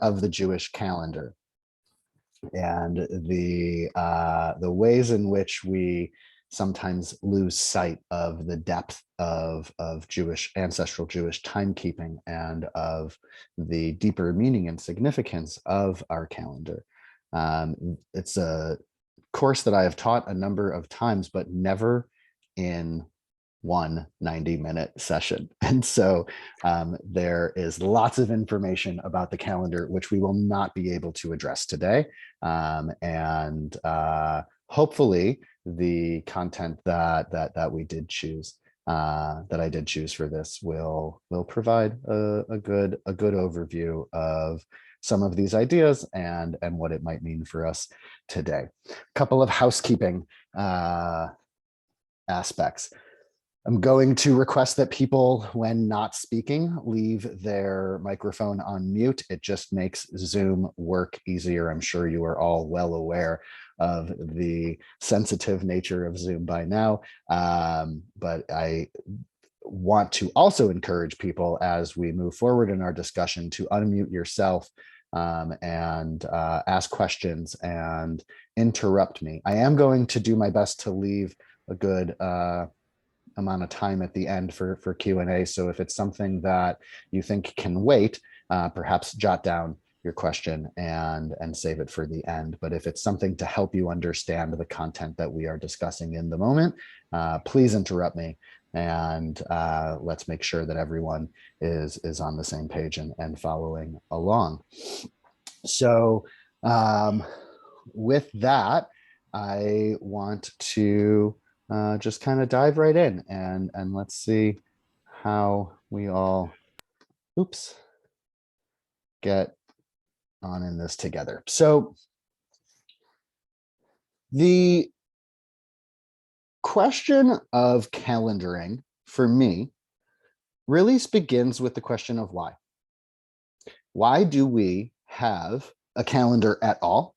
of the Jewish calendar and the ways in which we sometimes lose sight of the depth of ancestral Jewish timekeeping and of the deeper meaning and significance of our calendar. It's a course that I have taught a number of times, but never in one 90-minute session. And so there is lots of information about the calendar, which we will not be able to address today. Hopefully the content that we did choose, that I did choose for this will provide a good overview of some of these ideas and what it might mean for us today. A couple of housekeeping aspects. I'm going to request that people, when not speaking, leave their microphone on mute. It just makes Zoom work easier. I'm sure you are all well aware of the sensitive nature of Zoom by now. But I want to also encourage people as we move forward in our discussion to unmute yourself and ask questions and interrupt me. I am going to do my best to leave a good amount of time at the end for Q&A. So if it's something that you think can wait, perhaps jot down your question and save it for the end. But if it's something to help you understand the content that we are discussing in the moment, please interrupt me, and let's make sure that everyone is on the same page and following along. So with that, I want to just kind of dive right in and let's see how we all, get on in this together. So the question of calendaring for me really begins with the question of why. Why do we have a calendar at all?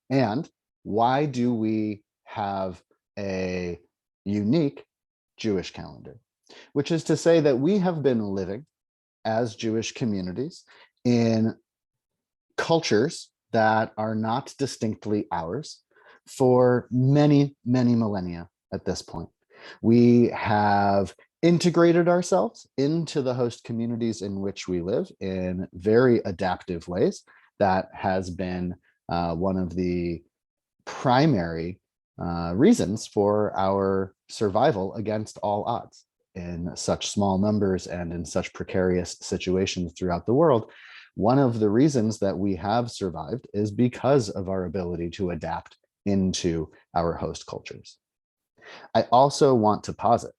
And why do we have a unique Jewish calendar? Which is to say that we have been living as Jewish communities in cultures that are not distinctly ours for many, many millennia at this point. We have integrated ourselves into the host communities in which we live in very adaptive ways. That has been one of the primary reasons for our survival against all odds in such small numbers and in such precarious situations throughout the world. One of the reasons that we have survived is because of our ability to adapt into our host cultures. I also want to posit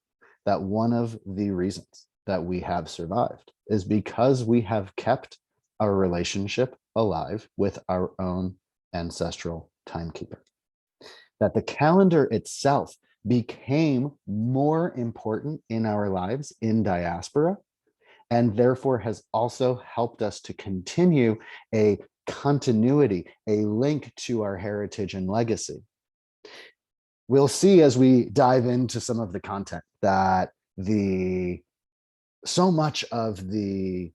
that one of the reasons that we have survived is because we have kept our relationship alive with our own ancestral timekeeper. That the calendar itself became more important in our lives in diaspora, and therefore has also helped us to continue a continuity, a link to our heritage and legacy. We'll see as we dive into some of the content that so much of the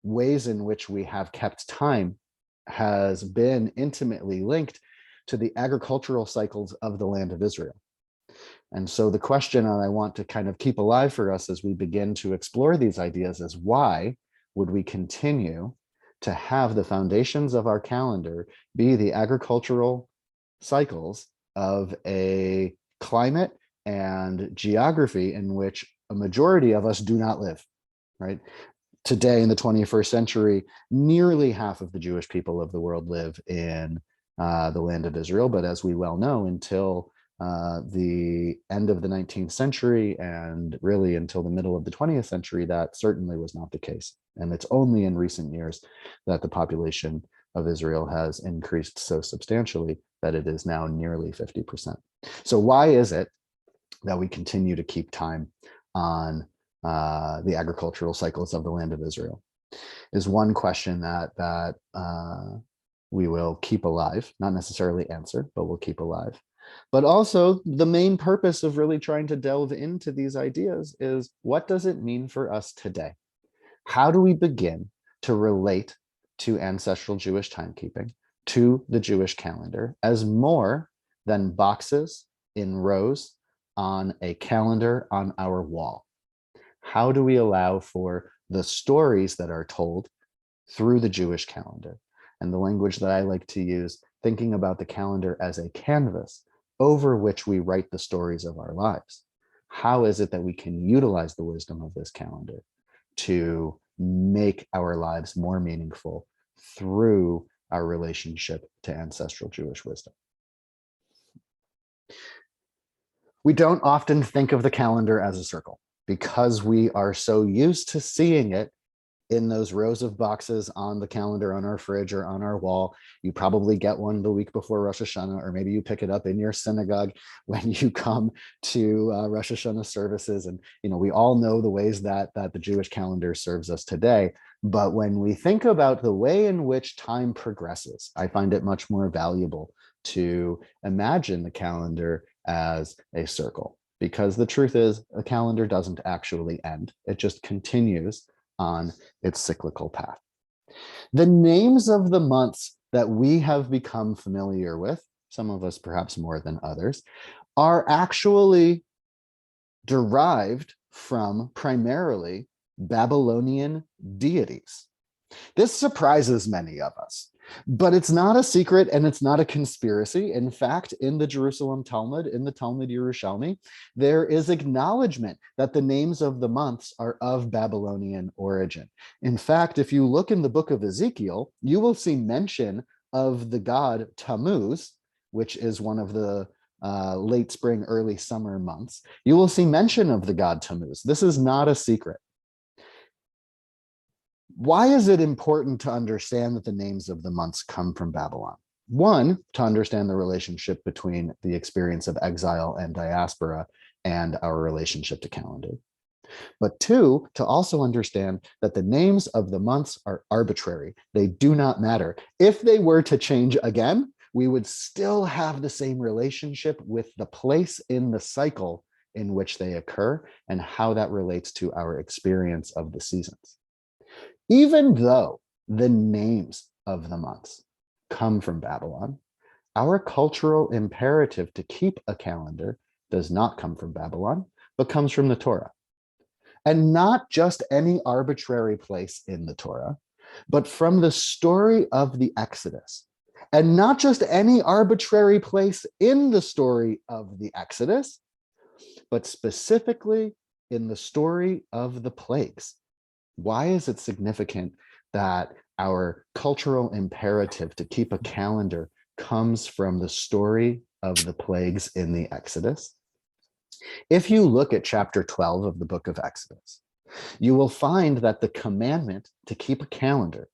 ways in which we have kept time has been intimately linked to the agricultural cycles of the land of Israel. And so the question I want to kind of keep alive for us as we begin to explore these ideas is, why would we continue to have the foundations of our calendar be the agricultural cycles of a climate and geography in which a majority of us do not live, right? Today in the 21st century, nearly half of the Jewish people of the world live in the land of Israel. But as we well know, until the end of the 19th century and really until the middle of the 20th century, that certainly was not the case. And it's only in recent years that the population of Israel has increased so substantially that it is now nearly 50%. So why is it that we continue to keep time on the agricultural cycles of the land of Israel? Is one question that we will keep alive, not necessarily answer, but we'll keep alive. But also the main purpose of really trying to delve into these ideas is, what does it mean for us today? How do we begin to relate to ancestral Jewish timekeeping, to the Jewish calendar, as more than boxes in rows on a calendar on our wall? How do we allow for the stories that are told through the Jewish calendar? And the language that I like to use, thinking about the calendar as a canvas over which we write the stories of our lives. How is it that we can utilize the wisdom of this calendar to make our lives more meaningful through our relationship to ancestral Jewish wisdom? We don't often think of the calendar as a circle because we are so used to seeing it in those rows of boxes on the calendar, on our fridge or on our wall. You probably get one the week before Rosh Hashanah, or maybe you pick it up in your synagogue when you come to Rosh Hashanah services. And we all know the ways that the Jewish calendar serves us today. But when we think about the way in which time progresses, I find it much more valuable to imagine the calendar as a circle, because the truth is a calendar doesn't actually end. It just continues on its cyclical path. The names of the months that we have become familiar with, some of us perhaps more than others, are actually derived from primarily Babylonian deities. This surprises many of us, but it's not a secret and it's not a conspiracy. In fact, in the Jerusalem Talmud, in the Talmud Yerushalmi, there is acknowledgement that the names of the months are of Babylonian origin. In fact, if you look in the book of Ezekiel, you will see mention of the god Tammuz, which is one of the late spring, early summer months. You will see mention of the god Tammuz. This is not a secret. Why is it important to understand that the names of the months come from Babylon? One, to understand the relationship between the experience of exile and diaspora and our relationship to calendar. But two, to also understand that the names of the months are arbitrary. They do not matter. If they were to change again, we would still have the same relationship with the place in the cycle in which they occur and how that relates to our experience of the seasons. Even though the names of the months come from Babylon, our cultural imperative to keep a calendar does not come from Babylon, but comes from the Torah. And not just any arbitrary place in the Torah, but from the story of the Exodus. And not just any arbitrary place in the story of the Exodus, but specifically in the story of the plagues. Why is it significant that our cultural imperative to keep a calendar comes from the story of the plagues in the Exodus? If you look at chapter 12 of the book of Exodus, you will find that the commandment to keep a calendar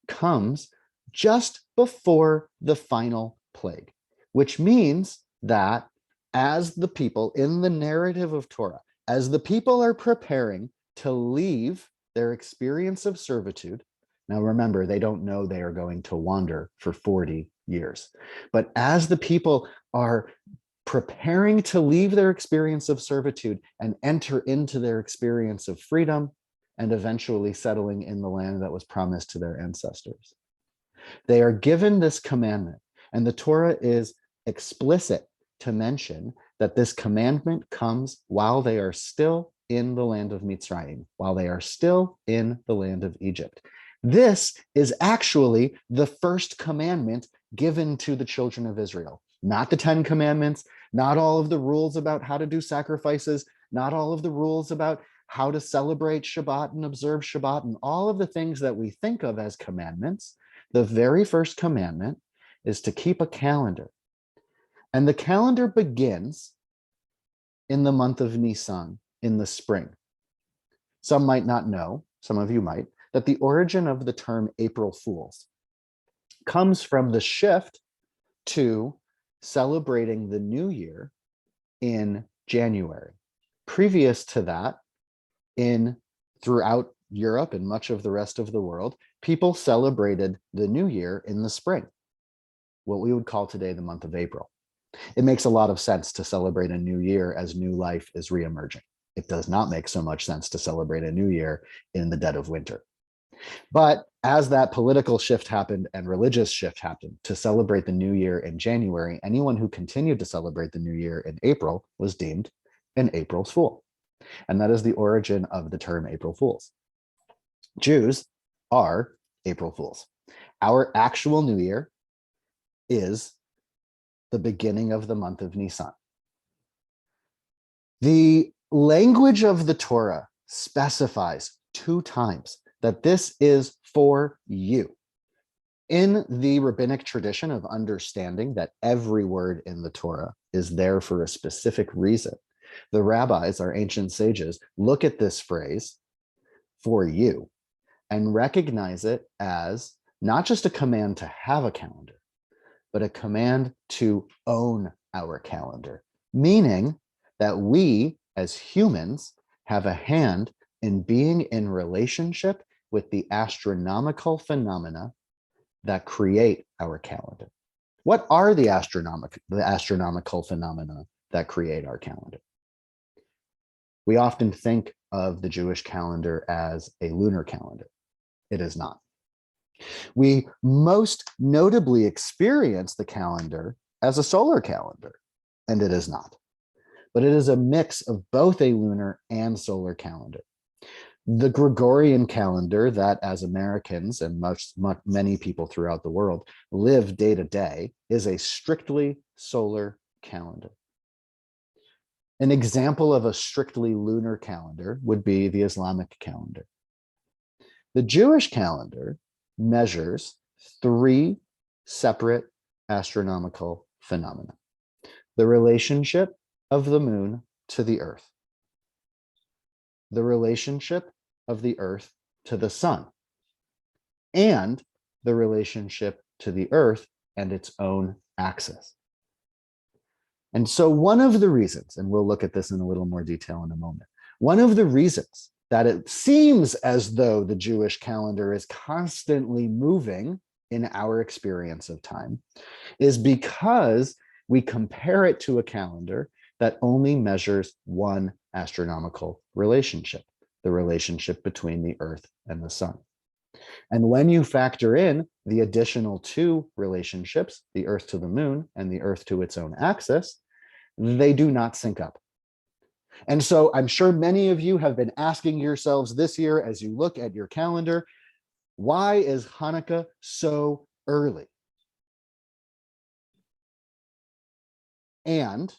comes just before the final plague, which means that as the people in the narrative of Torah, as the people are preparing to leave their experience of servitude. Now, remember, they don't know they are going to wander for 40 years. But as the people are preparing to leave their experience of servitude and enter into their experience of freedom and eventually settling in the land that was promised to their ancestors, they are given this commandment. And the Torah is explicit to mention that this commandment comes while they are still in the land of Mitzrayim, while they are still in the land of Egypt. This is actually the first commandment given to the children of Israel. Not the 10 commandments, not all of the rules about how to do sacrifices, not all of the rules about how to celebrate Shabbat and observe Shabbat, and all of the things that we think of as commandments. The very first commandment is to keep a calendar. And the calendar begins in the month of Nisan, in the spring. Some might not know, some of you might, that the origin of the term April Fools comes from the shift to celebrating the new year in January. Previous to that, throughout Europe and much of the rest of the world, people celebrated the new year in the spring, what we would call today the month of April. It makes a lot of sense to celebrate a new year as new life is reemerging. It does not make so much sense to celebrate a new year in the dead of winter. But As that political shift happened and religious shift happened to celebrate the new year in January, anyone who continued to celebrate the new year in April was deemed an April's Fool. And that is the origin of the term April Fools. Jews are April Fools. Our actual new year is the beginning of the month of Nisan. The language of the Torah specifies 2 times that this is for you. In the rabbinic tradition of understanding that every word in the Torah is there for a specific reason, the rabbis, our ancient sages, look at this phrase, for you, and recognize it as not just a command to have a calendar, but a command to own our calendar, meaning that we as humans have a hand in being in relationship with the astronomical phenomena that create our calendar. What are the astronomical phenomena that create our calendar? We often think of the Jewish calendar as a lunar calendar. It is not. We most notably experience the calendar as a solar calendar, and it is not. But it is a mix of both a lunar and solar calendar. The Gregorian calendar that, as Americans and many people throughout the world live day to day, is a strictly solar calendar. An example of a strictly lunar calendar would be the Islamic calendar. The Jewish calendar measures 3 separate astronomical phenomena: the relationship of the moon to the earth, the relationship of the earth to the sun, and the relationship to the earth and its own axis. And so one of the reasons, and we'll look at this in a little more detail in a moment, one of the reasons that it seems as though the Jewish calendar is constantly moving in our experience of time is because we compare it to a calendar that only measures one astronomical relationship, the relationship between the earth and the sun. And when you factor in the additional 2 relationships, the earth to the moon and the earth to its own axis, they do not sync up. And so I'm sure many of you have been asking yourselves this year as you look at your calendar, why is Hanukkah so early? And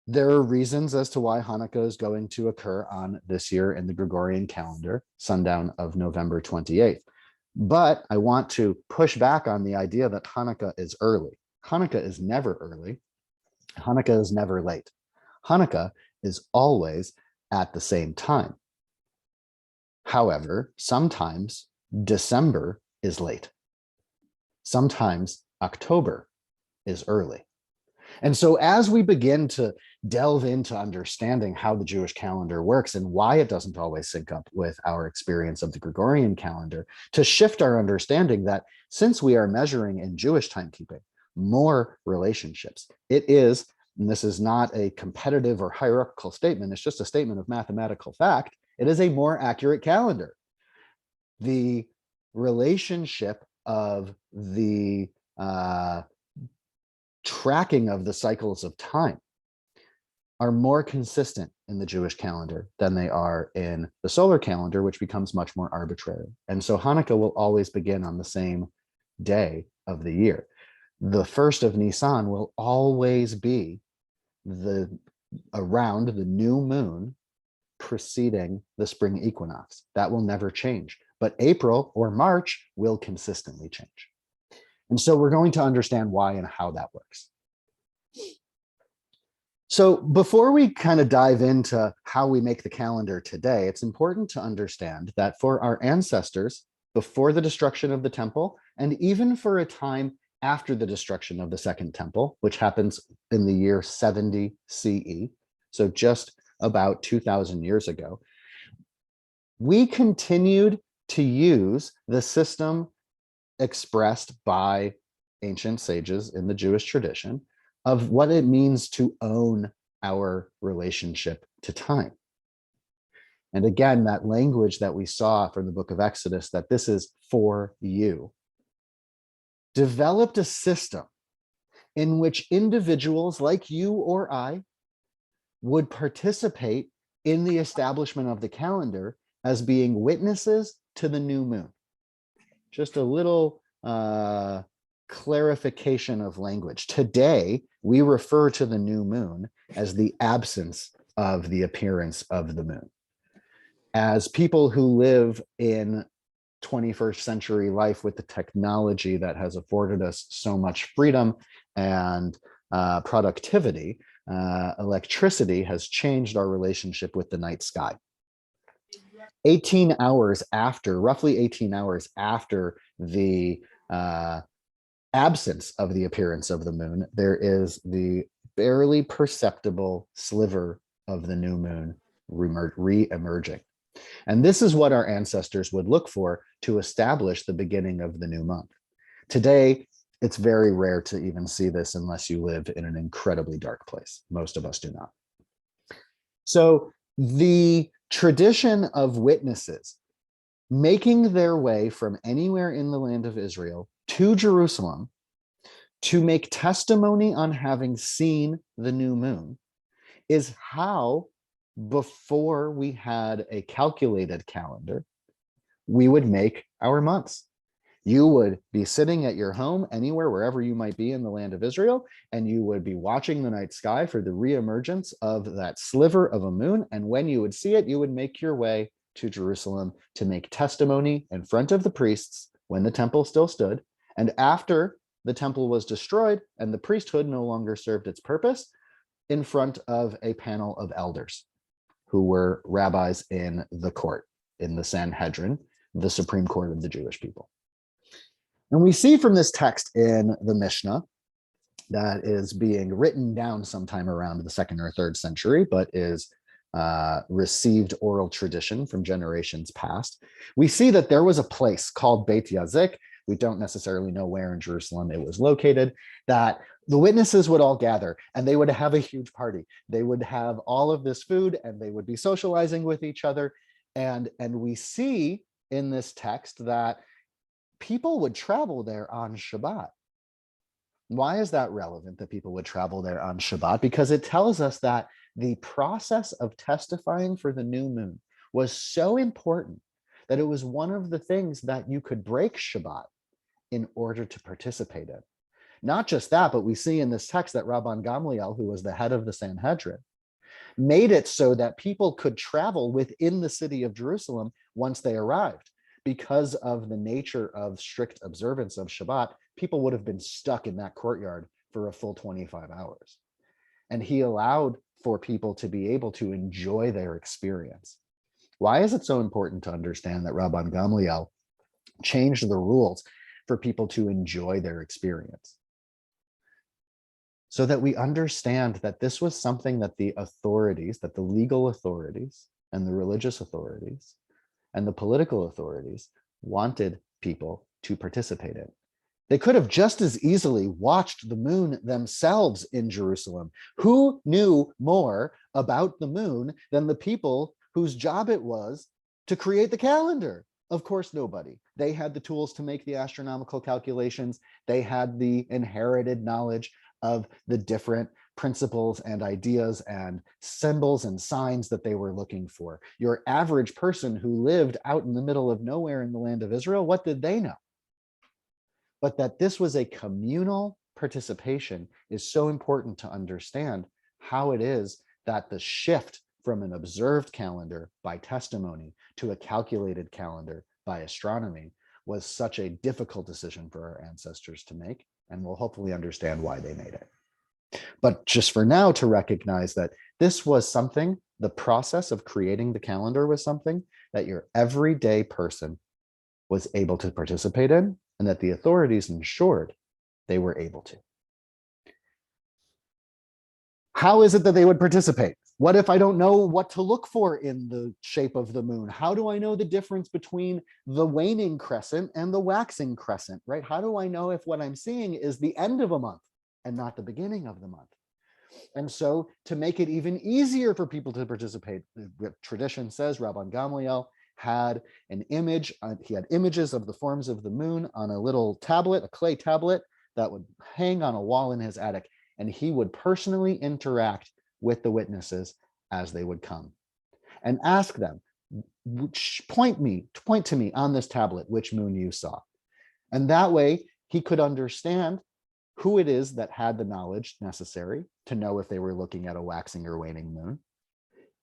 there are reasons as to why Hanukkah is going to occur on this year in the Gregorian calendar, sundown of November 28th. But I want to push back on the idea that Hanukkah is early. Hanukkah is never early. Hanukkah is never late. Hanukkah is always at the same time. However, sometimes December is late. Sometimes October is early. And so as we begin to delve into understanding how the Jewish calendar works and why it doesn't always sync up with our experience of the Gregorian calendar, to shift our understanding that since we are measuring in Jewish timekeeping more relationships, it is, and this is not a competitive or hierarchical statement, it's just a statement of mathematical fact, it is a more accurate calendar. The relationship of the tracking of the cycles of time are more consistent in the Jewish calendar than they are in the solar calendar, which becomes much more arbitrary. And so Hanukkah will always begin on the same day of the year. The first of Nisan will always be around the new moon preceding the spring equinox. That will never change. But April or March will consistently change. And so we're going to understand why and how that works. So before we kind of dive into how we make the calendar today, it's important to understand that for our ancestors, before the destruction of the temple, and even for a time after the destruction of the Second Temple, which happens in the year 70 CE, so just about 2,000 years ago, we continued to use the system expressed by ancient sages in the Jewish tradition of what it means to own our relationship to time. And again, that language that we saw from the book of Exodus, that this is for you, developed a system in which individuals like you or I would participate in the establishment of the calendar as being witnesses to the new moon. Just a little clarification of language. Today, we refer to the new moon as the absence of the appearance of the moon. As people who live in 21st century life with the technology that has afforded us so much freedom and productivity, electricity has changed our relationship with the night sky. 18 hours after, roughly 18 hours after the absence of the appearance of the moon, there is the barely perceptible sliver of the new moon re-emerging. And this is what our ancestors would look for to establish the beginning of the new month. Today, it's very rare to even see this unless you live in an incredibly dark place. Most of us do not. So the tradition of witnesses making their way from anywhere in the land of Israel to Jerusalem to make testimony on having seen the new moon is how, before we had a calculated calendar, we would make our months. You would be sitting at your home anywhere, wherever you might be in the land of Israel, and you would be watching the night sky for the reemergence of that sliver of a moon. And when you would see it, you would make your way to Jerusalem to make testimony in front of the priests when the temple still stood. And after the temple was destroyed and the priesthood no longer served its purpose, in front of a panel of elders who were rabbis in the court, in the Sanhedrin, the Supreme Court of the Jewish people. And we see from this text in the Mishnah that is being written down sometime around the 2nd or 3rd century, but is received oral tradition from generations past. We see that there was a place called Beit Yazik. We don't necessarily know where in Jerusalem it was located, that the witnesses would all gather and they would have a huge party. They would have all of this food and they would be socializing with each other. And we see in this text that people would travel there on Shabbat. Why is that relevant that people would travel there on Shabbat? Because it tells us that the process of testifying for the new moon was so important that it was one of the things that you could break Shabbat in order to participate in. Not just that, but we see in this text that Rabban Gamliel, who was the head of the Sanhedrin, made it so that people could travel within the city of Jerusalem once they arrived. Because of the nature of strict observance of Shabbat, people would have been stuck in that courtyard for a full 25 hours. And he allowed for people to be able to enjoy their experience. Why is it so important to understand that Rabban Gamliel changed the rules for people to enjoy their experience? So that we understand that this was something that the authorities, that the legal authorities and the religious authorities and the political authorities wanted people to participate in. They could have just as easily watched the moon themselves in Jerusalem. Who knew more about the moon than the people whose job it was to create the calendar? Of course, nobody. They had the tools to make the astronomical calculations. They had the inherited knowledge of the different principles and ideas and symbols and signs that they were looking for. Your average person who lived out in the middle of nowhere in the land of Israel, what did they know? But that this was a communal participation is so important to understand how it is that the shift from an observed calendar by testimony to a calculated calendar by astronomy was such a difficult decision for our ancestors to make, and we'll hopefully understand why they made it. But just for now, to recognize that this was something, the process of creating the calendar was something that your everyday person was able to participate in, and that the authorities ensured they were able to. How is it that they would participate? What if I don't know what to look for in the shape of the moon? How do I know the difference between the waning crescent and the waxing crescent, right? How do I know if what I'm seeing is the end of a month and not the beginning of the month? And so to make it even easier for people to participate, tradition says Rabban Gamliel had an image, he had images of the forms of the moon on a little tablet, a clay tablet that would hang on a wall in his attic, and he would personally interact with the witnesses as they would come and ask them, point to me on this tablet which moon you saw. And that way he could understand who it is that had the knowledge necessary to know if they were looking at a waxing or waning moon,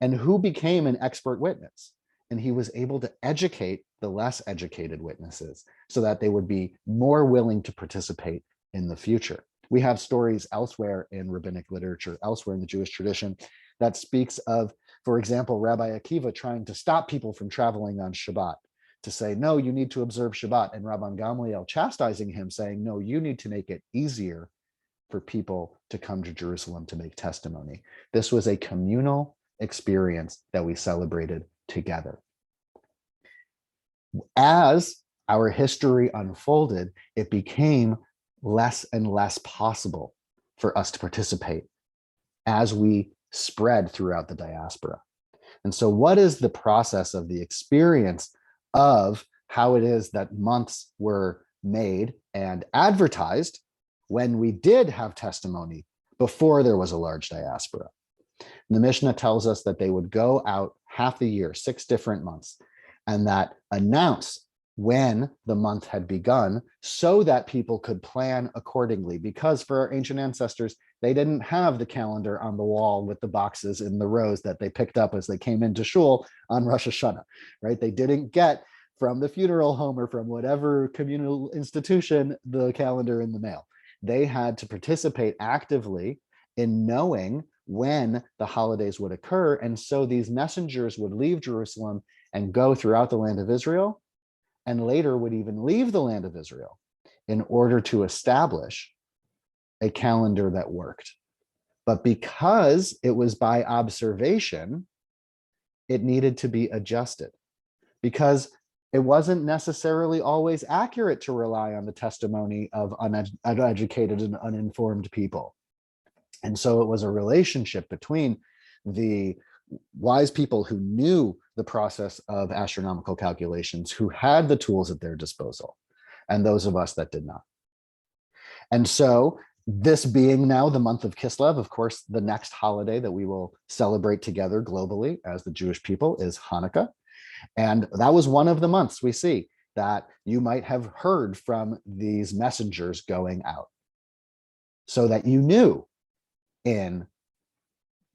and who became an expert witness. And he was able to educate the less educated witnesses so that they would be more willing to participate in the future. We have stories elsewhere in rabbinic literature, elsewhere in the Jewish tradition, that speaks of, for example, Rabbi Akiva trying to stop people from traveling on Shabbat, to say, no, you need to observe Shabbat, and Rabban Gamliel chastising him, saying, no, you need to make it easier for people to come to Jerusalem to make testimony. This was a communal experience that we celebrated together. As our history unfolded, it became less and less possible for us to participate as we spread throughout the diaspora. And so what is the process of the experience of how it is that months were made and advertised when we did have testimony before there was a large diaspora? The Mishnah tells us that they would go out half the year, 6 different months, and that announce when the month had begun so that people could plan accordingly. Because for our ancient ancestors, they didn't have the calendar on the wall with the boxes in the rows that they picked up as they came into shul on Rosh Hashanah, right? They didn't get from the funeral home or from whatever communal institution the calendar in the mail. They had to participate actively in knowing when the holidays would occur. And so these messengers would leave Jerusalem and go throughout the land of Israel, and later would even leave the land of Israel in order to establish a calendar that worked. But because it was by observation, it needed to be adjusted, because it wasn't necessarily always accurate to rely on the testimony of uneducated and uninformed people. And so it was a relationship between the wise people who knew the process of astronomical calculations, who had the tools at their disposal, and those of us that did not. And so this being now the month of Kislev, of course, the next holiday that we will celebrate together globally as the Jewish people is Hanukkah. And that was one of the months we see that you might have heard from these messengers going out, so that you knew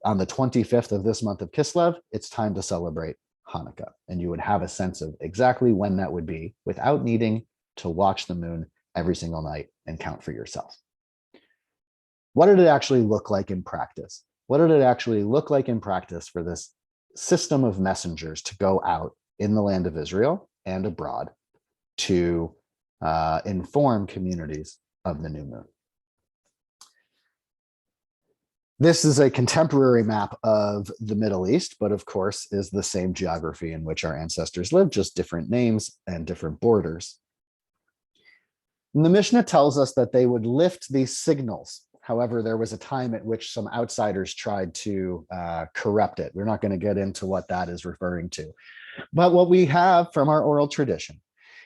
on the 25th of this month of Kislev, it's time to celebrate Hanukkah. And you would have a sense of exactly when that would be without needing to watch the moon every single night and count for yourself. What did it actually look like in practice? What did it actually look like in practice for this system of messengers to go out in the land of Israel and abroad to inform communities of the new moon? This is a contemporary map of the Middle East, but of course is the same geography in which our ancestors lived, just different names and different borders. And the Mishnah tells us that they would lift these signals. However, there was a time at which some outsiders tried to corrupt it. We're not going to get into what that is referring to. But what we have from our oral tradition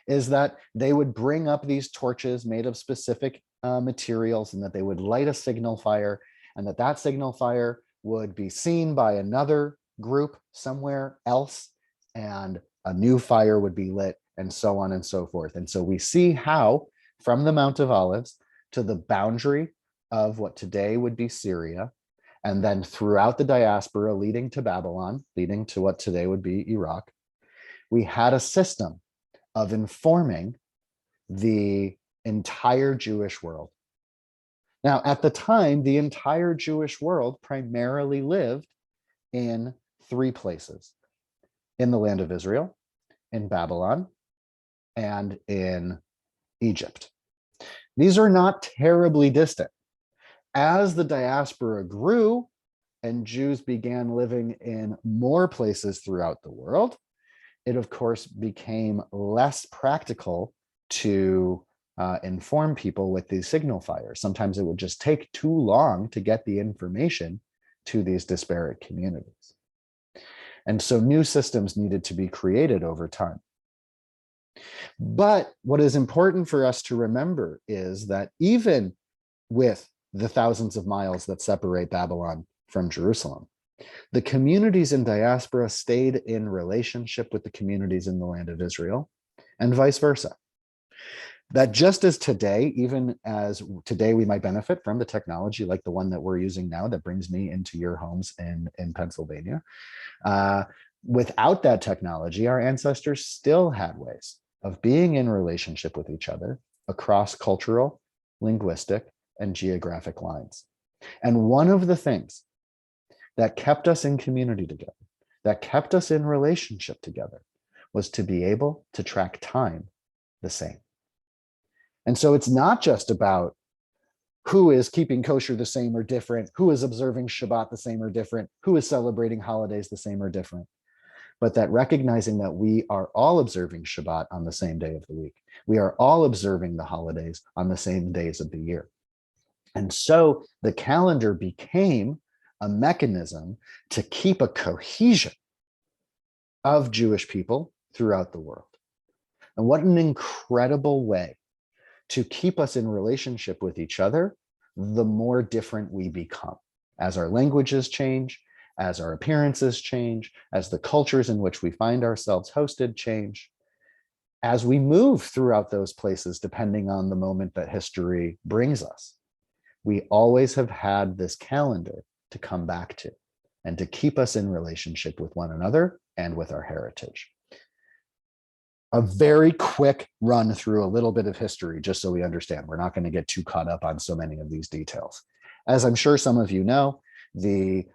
is that they would bring up these torches made of specific materials, and that they would light a signal fire, and that signal fire would be seen by another group somewhere else, and a new fire would be lit, and so on and so forth. And so we see how from the Mount of Olives to the boundary of what today would be Syria, and then throughout the diaspora leading to Babylon, leading to what today would be Iraq, we had a system of informing the entire Jewish world. Now, at the time, the entire Jewish world primarily lived in 3 places: in the land of Israel, in Babylon, and in Egypt. These are not terribly distant. As the diaspora grew and Jews began living in more places throughout the world, it of course became less practical to inform people with these signal fires. Sometimes it would just take too long to get the information to these disparate communities. And so new systems needed to be created over time. But what is important for us to remember is that even with the thousands of miles that separate Babylon from Jerusalem, the communities in diaspora stayed in relationship with the communities in the land of Israel, and vice versa. That just as today, even as today we might benefit from the technology like the one that we're using now that brings me into your homes in Pennsylvania, without that technology, our ancestors still had ways of being in relationship with each other across cultural, linguistic, and geographic lines. And one of the things that kept us in community together, that kept us in relationship together, was to be able to track time the same. And so it's not just about who is keeping kosher the same or different, who is observing Shabbat the same or different, who is celebrating holidays the same or different, but that recognizing that we are all observing Shabbat on the same day of the week. We are all observing the holidays on the same days of the year. And so the calendar became a mechanism to keep a cohesion of Jewish people throughout the world. And what an incredible way to keep us in relationship with each other, the more different we become. As our languages change, as our appearances change, as the cultures in which we find ourselves hosted change, as we move throughout those places, depending on the moment that history brings us, we always have had this calendar to come back to and to keep us in relationship with one another and with our heritage. A very quick run through a little bit of history, just so we understand. We're not going to get too caught up on so many of these details. As I'm sure some of you know, the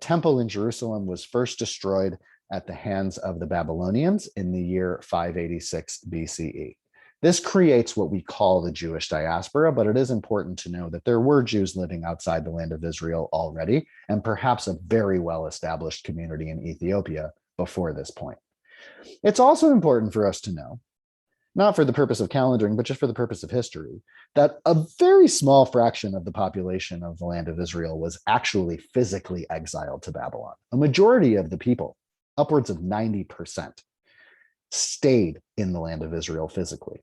temple in Jerusalem was first destroyed at the hands of the Babylonians in the year 586 BCE. This creates what we call the Jewish diaspora, but it is important to know that there were Jews living outside the land of Israel already, and perhaps a very well-established community in Ethiopia before this point. It's also important for us to know, not for the purpose of calendaring, but just for the purpose of history, that a very small fraction of the population of the land of Israel was actually physically exiled to Babylon. A majority of the people, upwards of 90%, stayed in the land of Israel physically.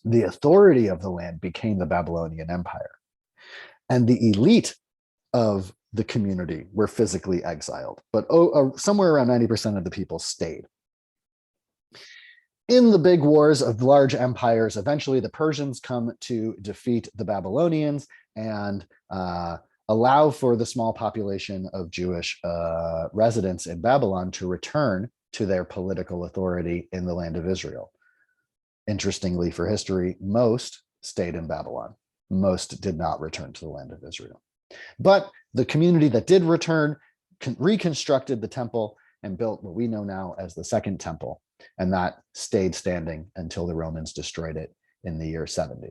The authority of the land became the Babylonian Empire, and the elite of the community were physically exiled, but somewhere around 90% of the people stayed. In the big wars of large empires, eventually the Persians come to defeat the Babylonians and allow for the small population of Jewish residents in Babylon to return to their political authority in the land of Israel. Interestingly, for history, most stayed in Babylon. Most did not return to the land of Israel. But the community that did return reconstructed the temple and built what we know now as the Second Temple, and that stayed standing until the Romans destroyed it in the year 70.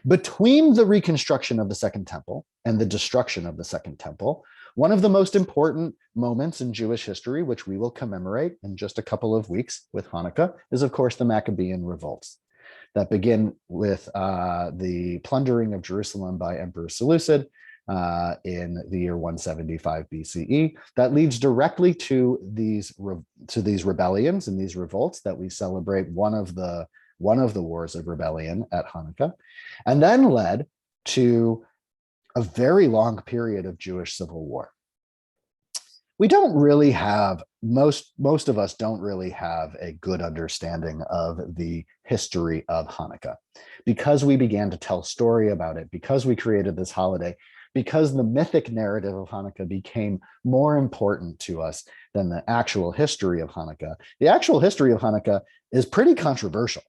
Between the reconstruction of the Second Temple and the destruction of the Second Temple, one of the most important moments in Jewish history, which we will commemorate in just a couple of weeks with Hanukkah, is of course the Maccabean revolts that begin with the plundering of Jerusalem by Emperor Seleucid in the year 175 BCE. That leads directly to these rebellions and these revolts that we celebrate one of the wars of rebellion at Hanukkah, and then led to a very long period of Jewish civil war. We don't really have, most of us don't really have a good understanding of the history of Hanukkah, because we began to tell story about it, because we created this holiday, because the mythic narrative of Hanukkah became more important to us than the actual history of Hanukkah. The actual history of Hanukkah is pretty controversial.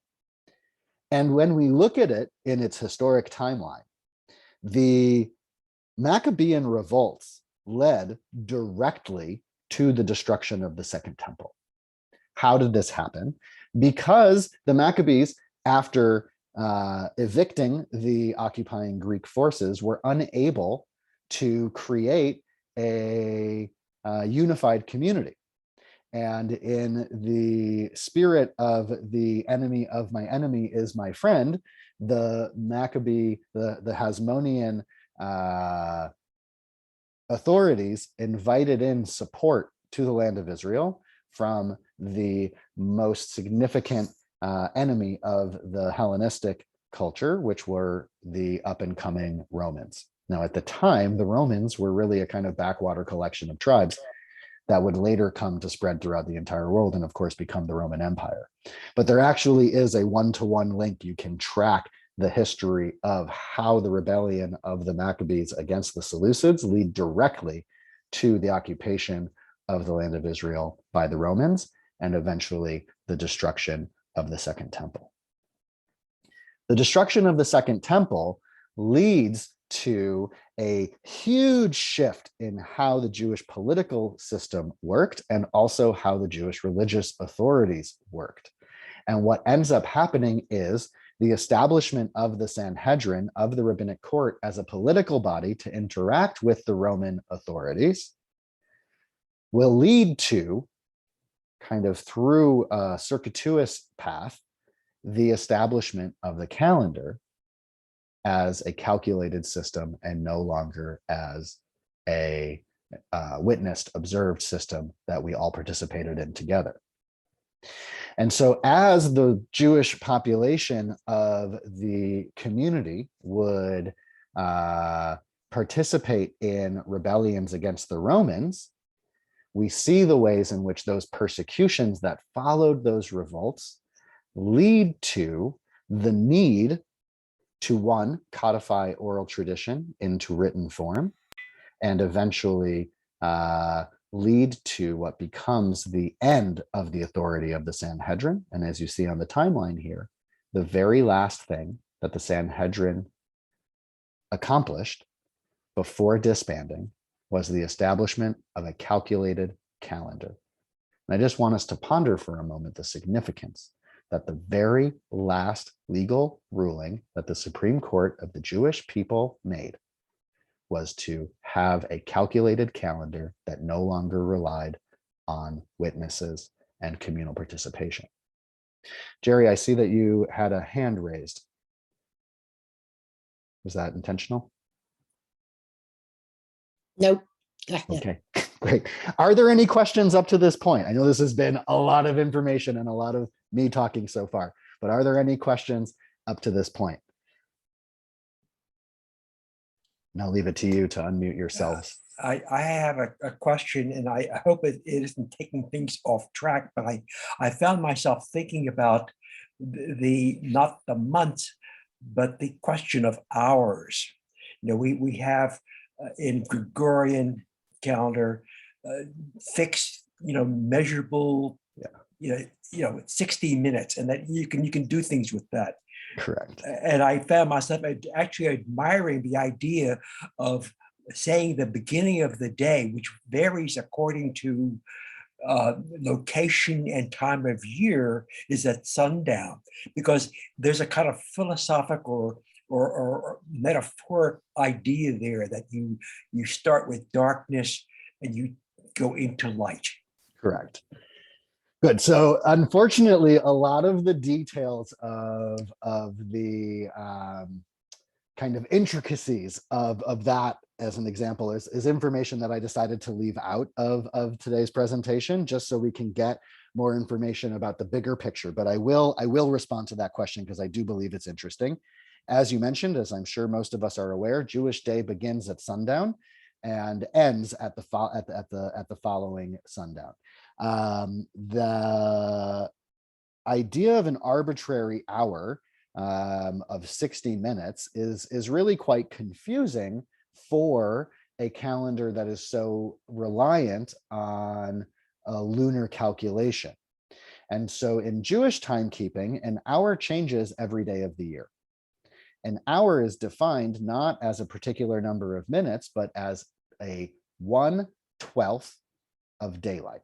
And when we look at it in its historic timeline, the Maccabean revolts led directly to the destruction of the Second Temple. How did this happen? Because the Maccabees, after evicting the occupying Greek forces, were unable to create a unified community. And in the spirit of the enemy of my enemy is my friend, the Maccabee, the Hasmonean authorities invited in support to the land of Israel from the most significant enemy of the Hellenistic culture, which were the up and coming Romans. Now, at the time, the Romans were really a kind of backwater collection of tribes that would later come to spread throughout the entire world and, of course, become the Roman Empire. But there actually is a one-to-one link. You can track the history of how the rebellion of the Maccabees against the Seleucids lead directly to the occupation of the land of Israel by the Romans and eventually the destruction of the Second Temple. The destruction of the Second Temple leads to a huge shift in how the Jewish political system worked and also how the Jewish religious authorities worked. And what ends up happening is the establishment of the Sanhedrin, of the rabbinic court, as a political body to interact with the Roman authorities will lead to, kind of through a circuitous path, the establishment of the calendar as a calculated system and no longer as a witnessed, observed system that we all participated in together. And so as the Jewish population of the community would participate in rebellions against the Romans, we see the ways in which those persecutions that followed those revolts lead to the need to, one, codify oral tradition into written form, and eventually lead to what becomes the end of the authority of the Sanhedrin. And as you see on the timeline here, the very last thing that the Sanhedrin accomplished before disbanding was the establishment of a calculated calendar. And I just want us to ponder for a moment the significance that the very last legal ruling that the Supreme Court of the Jewish people made was to have a calculated calendar that no longer relied on witnesses and communal participation. Jerry, I see that you had a hand raised. Was that intentional? Nope. Okay, great. Are there any questions up to this point? I know this has been a lot of information and a lot of me talking so far, but are there any questions up to this point? And I'll leave it to you to unmute yourselves. I have a question, and I hope it isn't taking things off track, but I found myself thinking about the not the months, but the question of hours. You know, we have in Gregorian calendar fixed, measurable, 60 minutes, and that you can do things with that. Correct. And I found myself actually admiring the idea of saying the beginning of the day, which varies according to location and time of year, is at sundown, because there's a kind of philosophical or metaphoric idea there that you start with darkness and you go into light. Correct. Good. So unfortunately, a lot of the details of the kind of intricacies of that, as an example, is information that I decided to leave out of today's presentation, just so we can get more information about the bigger picture. But I will respond to that question because I do believe it's interesting. As you mentioned, as I'm sure most of us are aware, Jewish day begins at sundown and ends at the following sundown. The idea of an arbitrary hour of 60 minutes is really quite confusing for a calendar that is so reliant on a lunar calculation. And so in Jewish timekeeping, an hour changes every day of the year. An hour is defined not as a particular number of minutes, but as a 1/12 of daylight.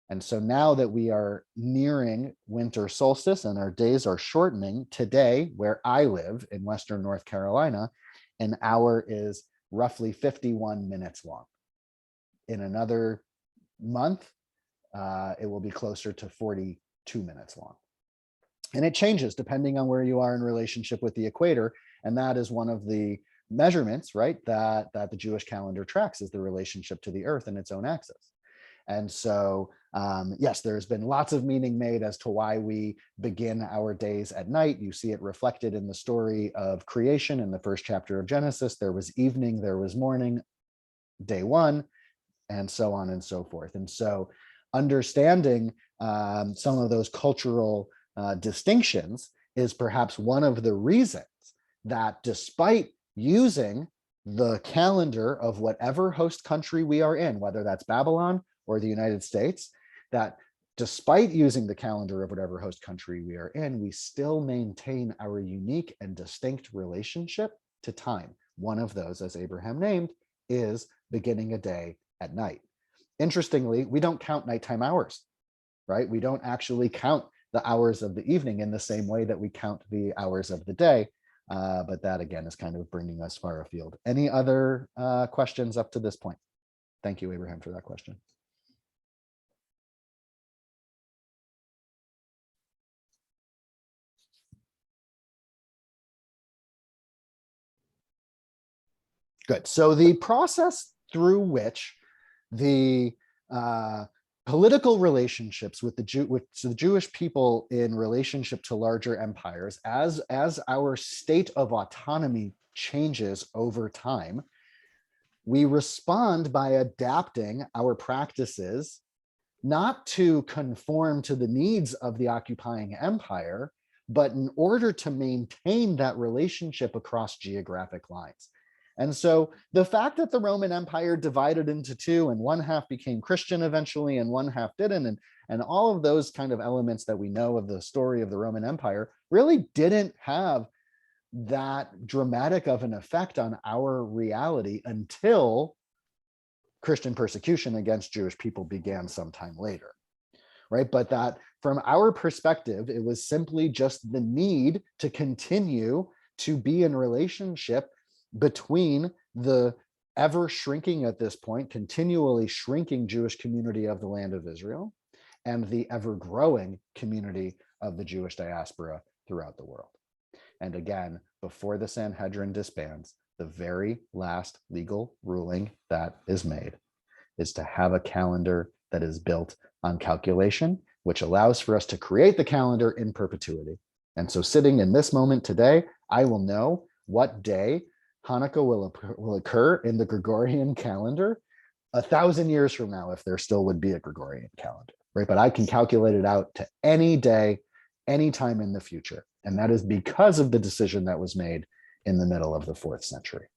And so now that we are nearing winter solstice and our days are shortening, today, where I live in Western North Carolina, an hour is roughly 51 minutes long. In another month, it will be closer to 42 minutes long. And it changes depending on where you are in relationship with the equator. And that is one of the measurements, right, that the Jewish calendar tracks, is the relationship to the earth and its own axis. And so, yes, there's been lots of meaning made as to why we begin our days at night. You see it reflected in the story of creation in the first chapter of Genesis. There was evening, there was morning, day one, and so on and so forth. And so understanding some of those cultural distinctions is perhaps one of the reasons that, despite using the calendar of whatever host country we are in, whether that's Babylon or the United States, that despite using the calendar of whatever host country we are in, we still maintain our unique and distinct relationship to time. One of those, as Abraham named, is beginning a day at night. Interestingly, we don't count nighttime hours, right? We don't actually count the hours of the evening in the same way that we count the hours of the day. But that, again, is kind of bringing us far afield. Any other questions up to this point? Thank you, Abraham, for that question. Good. So the process through which the political relationships with the Jewish people in relationship to larger empires, as our state of autonomy changes over time, we respond by adapting our practices not to conform to the needs of the occupying empire, but in order to maintain that relationship across geographic lines. And so the fact that the Roman Empire divided into two, and one half became Christian eventually and one half didn't, and all of those kind of elements that we know of the story of the Roman Empire really didn't have that dramatic of an effect on our reality until Christian persecution against Jewish people began sometime later, right? But that from our perspective, it was simply just the need to continue to be in relationship between the ever shrinking, at this point, continually shrinking Jewish community of the land of Israel and the ever growing community of the Jewish diaspora throughout the world. And again, before the Sanhedrin disbands, the very last legal ruling that is made is to have a calendar that is built on calculation, which allows for us to create the calendar in perpetuity. And so sitting in this moment today, I will know what day Hanukkah will occur in the Gregorian calendar 1,000 years from now, if there still would be a Gregorian calendar, right? But I can calculate it out to any day, any time in the future. And that is because of the decision that was made in the middle of the 4th century.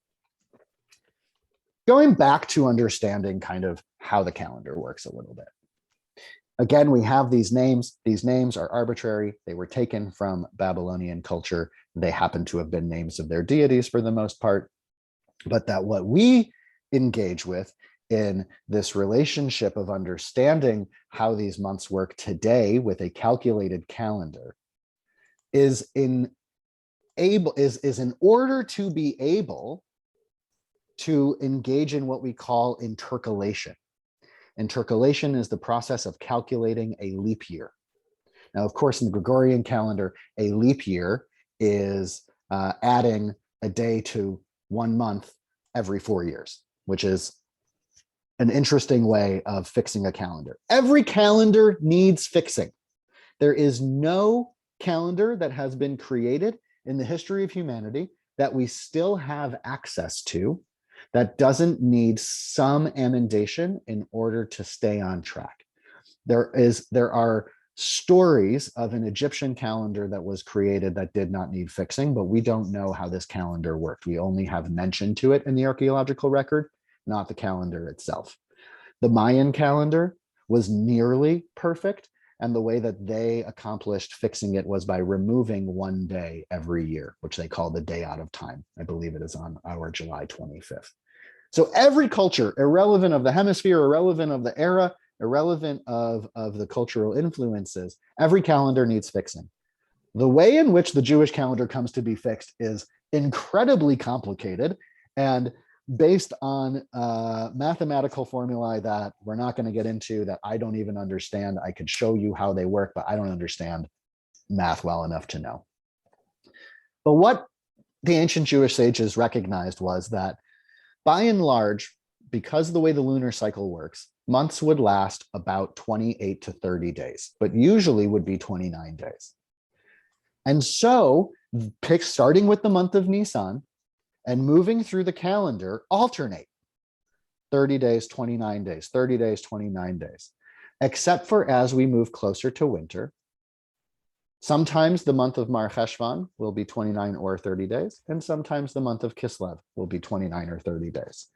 Going back to understanding kind of how the calendar works a little bit. Again, we have these names. These names are arbitrary. They were taken from Babylonian culture. They happen to have been names of their deities for the most part. But that what we engage with in this relationship of understanding how these months work today with a calculated calendar is in order to be able to engage in what we call intercalation. Intercalation is the process of calculating a leap year. Now, of course, in the Gregorian calendar, a leap year is adding a day to 1 month every 4 years, which is an interesting way of fixing a calendar. Every calendar needs fixing. There is no calendar that has been created in the history of humanity that we still have access to that doesn't need some amendation in order to stay on track. There are stories of an Egyptian calendar that was created that did not need fixing, but we don't know how this calendar worked. We only have mention to it in the archaeological record, not the calendar itself. The Mayan calendar was nearly perfect, and the way that they accomplished fixing it was by removing 1 day every year, which they call the day out of time. I believe it is on our July 25th. So every culture, irrelevant of the hemisphere, irrelevant of the era, irrelevant of the cultural influences, every calendar needs fixing. The way in which the Jewish calendar comes to be fixed is incredibly complicated, and based on mathematical formulae that we're not going to get into, that I don't even understand. I could show you how they work, but I don't understand math well enough to know. But what the ancient Jewish sages recognized was that, by and large, because of the way the lunar cycle works, months would last about 28 to 30 days, but usually would be 29 days. And so, starting with the month of Nisan and moving through the calendar, alternate 30 days, 29 days, 30 days, 29 days, except for as we move closer to winter. Sometimes the month of Mar Cheshvan will be 29 or 30 days, and sometimes the month of Kislev will be 29 or 30 days.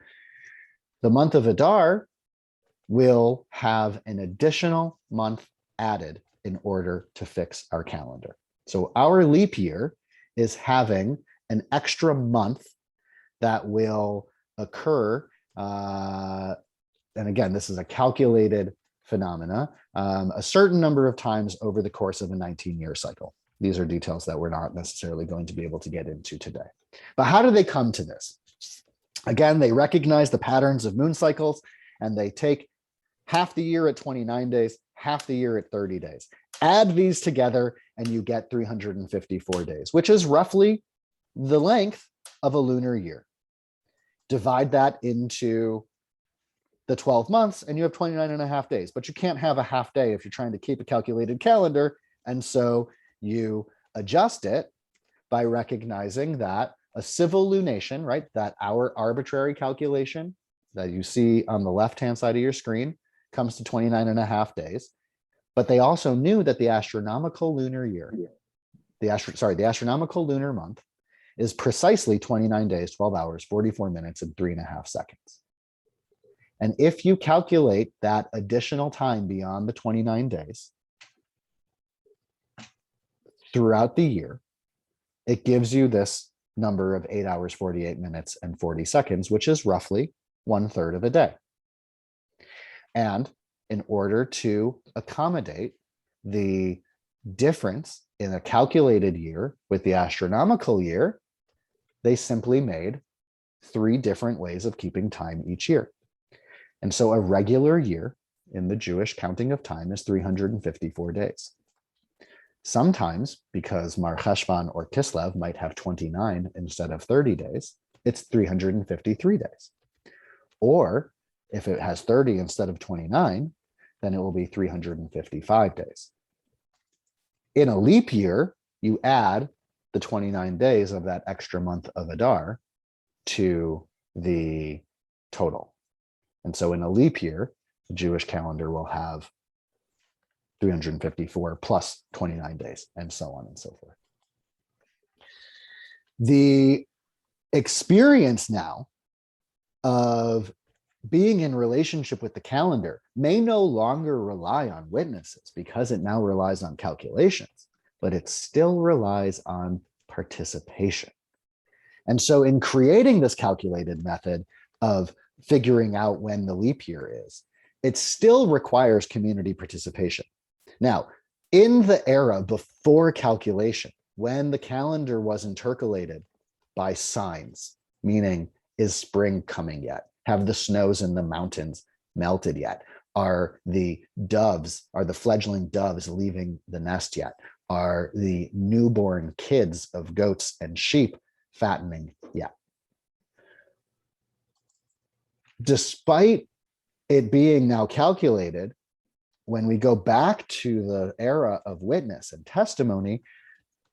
The month of Adar will have an additional month added in order to fix our calendar. So our leap year is having an extra month that will occur. And again, this is a calculated phenomena, a certain number of times over the course of a 19-year cycle. These are details that we're not necessarily going to be able to get into today. But how do they come to this? Again, they recognize the patterns of moon cycles, and they take half the year at 29 days, half the year at 30 days. Add these together, and you get 354 days, which is roughly the length of a lunar year. Divide that into the 12 months, and you have 29 and a half days. But you can't have a half day if you're trying to keep a calculated calendar. And so you adjust it by recognizing that a civil lunation, right, that our arbitrary calculation that you see on the left-hand side of your screen, comes to 29 and a half days. But they also knew that the astronomical lunar year, the astronomical lunar month, is precisely 29 days, 12 hours, 44 minutes, and 3.5 seconds. And if you calculate that additional time beyond the 29 days throughout the year, it gives you this number of 8 hours, 48 minutes, and 40 seconds, which is roughly 1/3 of a day. And in order to accommodate the difference in a calculated year with the astronomical year, they simply made 3 different ways of keeping time each year. And so a regular year in the Jewish counting of time is 354 days. Sometimes, because Mar Cheshvan or Kislev might have 29 instead of 30 days, it's 353 days. Or if it has 30 instead of 29, then it will be 355 days. In a leap year, you add the 29 days of that extra month of Adar to the total. And so in a leap year, the Jewish calendar will have 354 plus 29 days, and so on and so forth. The experience now of being in relationship with the calendar may no longer rely on witnesses because it now relies on calculations, but it still relies on participation. And so in creating this calculated method of figuring out when the leap year is, it still requires community participation. Now, in the era before calculation, when the calendar was intercalated by signs, meaning, is spring coming yet? Have the snows in the mountains melted yet? Are the fledgling doves leaving the nest yet? Are the newborn kids of goats and sheep fattening yet? Despite it being now calculated, when we go back to the era of witness and testimony,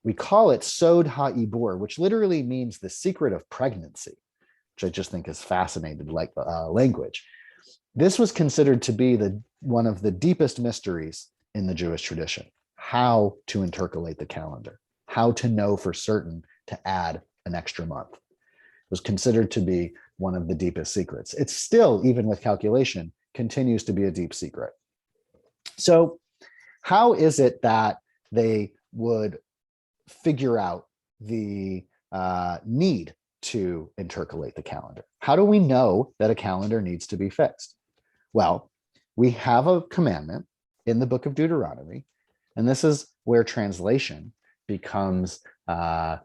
we call it Sod HaIbur, which literally means the secret of pregnancy, which I just think is fascinating language. This was considered to be one of the deepest mysteries in the Jewish tradition, how to intercalate the calendar, how to know for certain to add an extra month. It was considered to be one of the deepest secrets. It's still, even with calculation, continues to be a deep secret. So how is it that they would figure out the need to intercalate the calendar? How do we know that a calendar needs to be fixed? Well, we have a commandment in the book of Deuteronomy, and this is where translation becomes a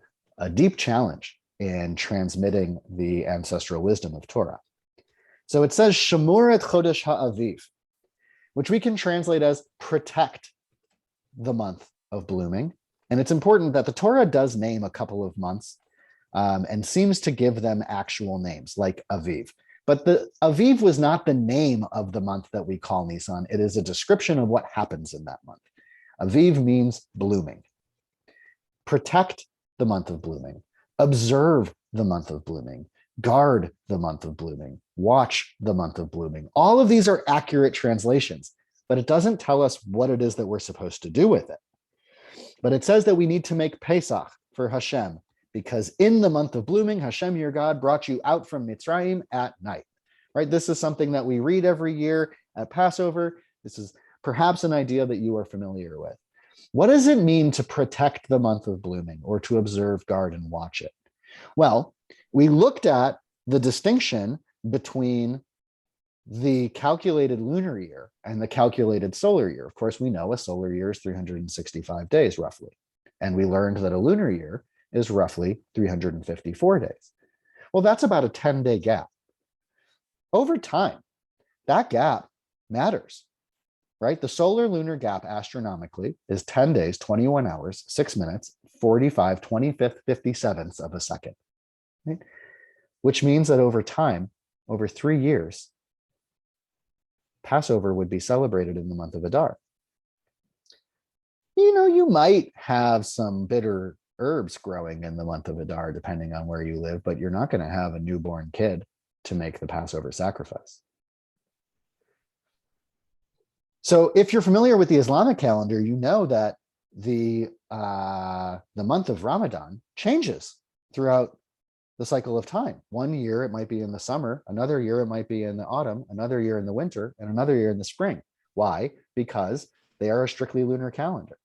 deep challenge in transmitting the ancestral wisdom of Torah. So it says Shamur et Chodesh Ha'aviv, which we can translate as protect the month of blooming. And it's important that the Torah does name a couple of months and seems to give them actual names like Aviv. But the Aviv was not the name of the month that we call Nisan. It is a description of what happens in that month. Aviv means blooming. Protect the month of blooming. Observe the month of blooming. Guard the month of blooming. Watch the month of blooming. All of these are accurate translations, but it doesn't tell us what it is that we're supposed to do with it. But it says that we need to make Pesach for Hashem, because in the month of blooming, Hashem, your God, brought you out from Mitzrayim at night, right? This is something that we read every year at Passover. This is perhaps an idea that you are familiar with. What does it mean to protect the month of blooming or to observe, guard, and watch it? Well, we looked at the distinction between the calculated lunar year and the calculated solar year. Of course, we know a solar year is 365 days roughly. And we learned that a lunar year is roughly 354 days. Well, that's about a 10-day gap. Over time, that gap matters, right? The solar lunar gap astronomically is 10 days, 21 hours, 6 minutes, 45 25th 57ths of a second, right? Which means that over time, over 3 years, Passover would be celebrated in the month of Adar. You know, you might have some bitter herbs growing in the month of Adar, depending on where you live, but you're not going to have a newborn kid to make the Passover sacrifice. So if you're familiar with the Islamic calendar, you know that the month of Ramadan changes throughout the cycle of time. One year it might be in the summer, another year it might be in the autumn, another year in the winter, and another year in the spring. Why? Because they are a strictly lunar calendar.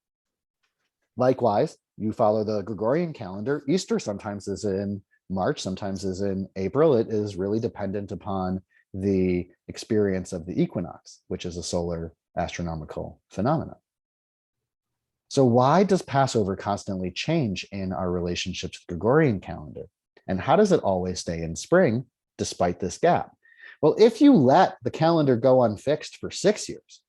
Likewise, you follow the Gregorian calendar. Easter sometimes is in March, sometimes is in April. It is really dependent upon the experience of the equinox, which is a solar astronomical phenomenon. So why does Passover constantly change in our relationship to the Gregorian calendar? And how does it always stay in spring despite this gap? Well, if you let the calendar go unfixed for 6 years,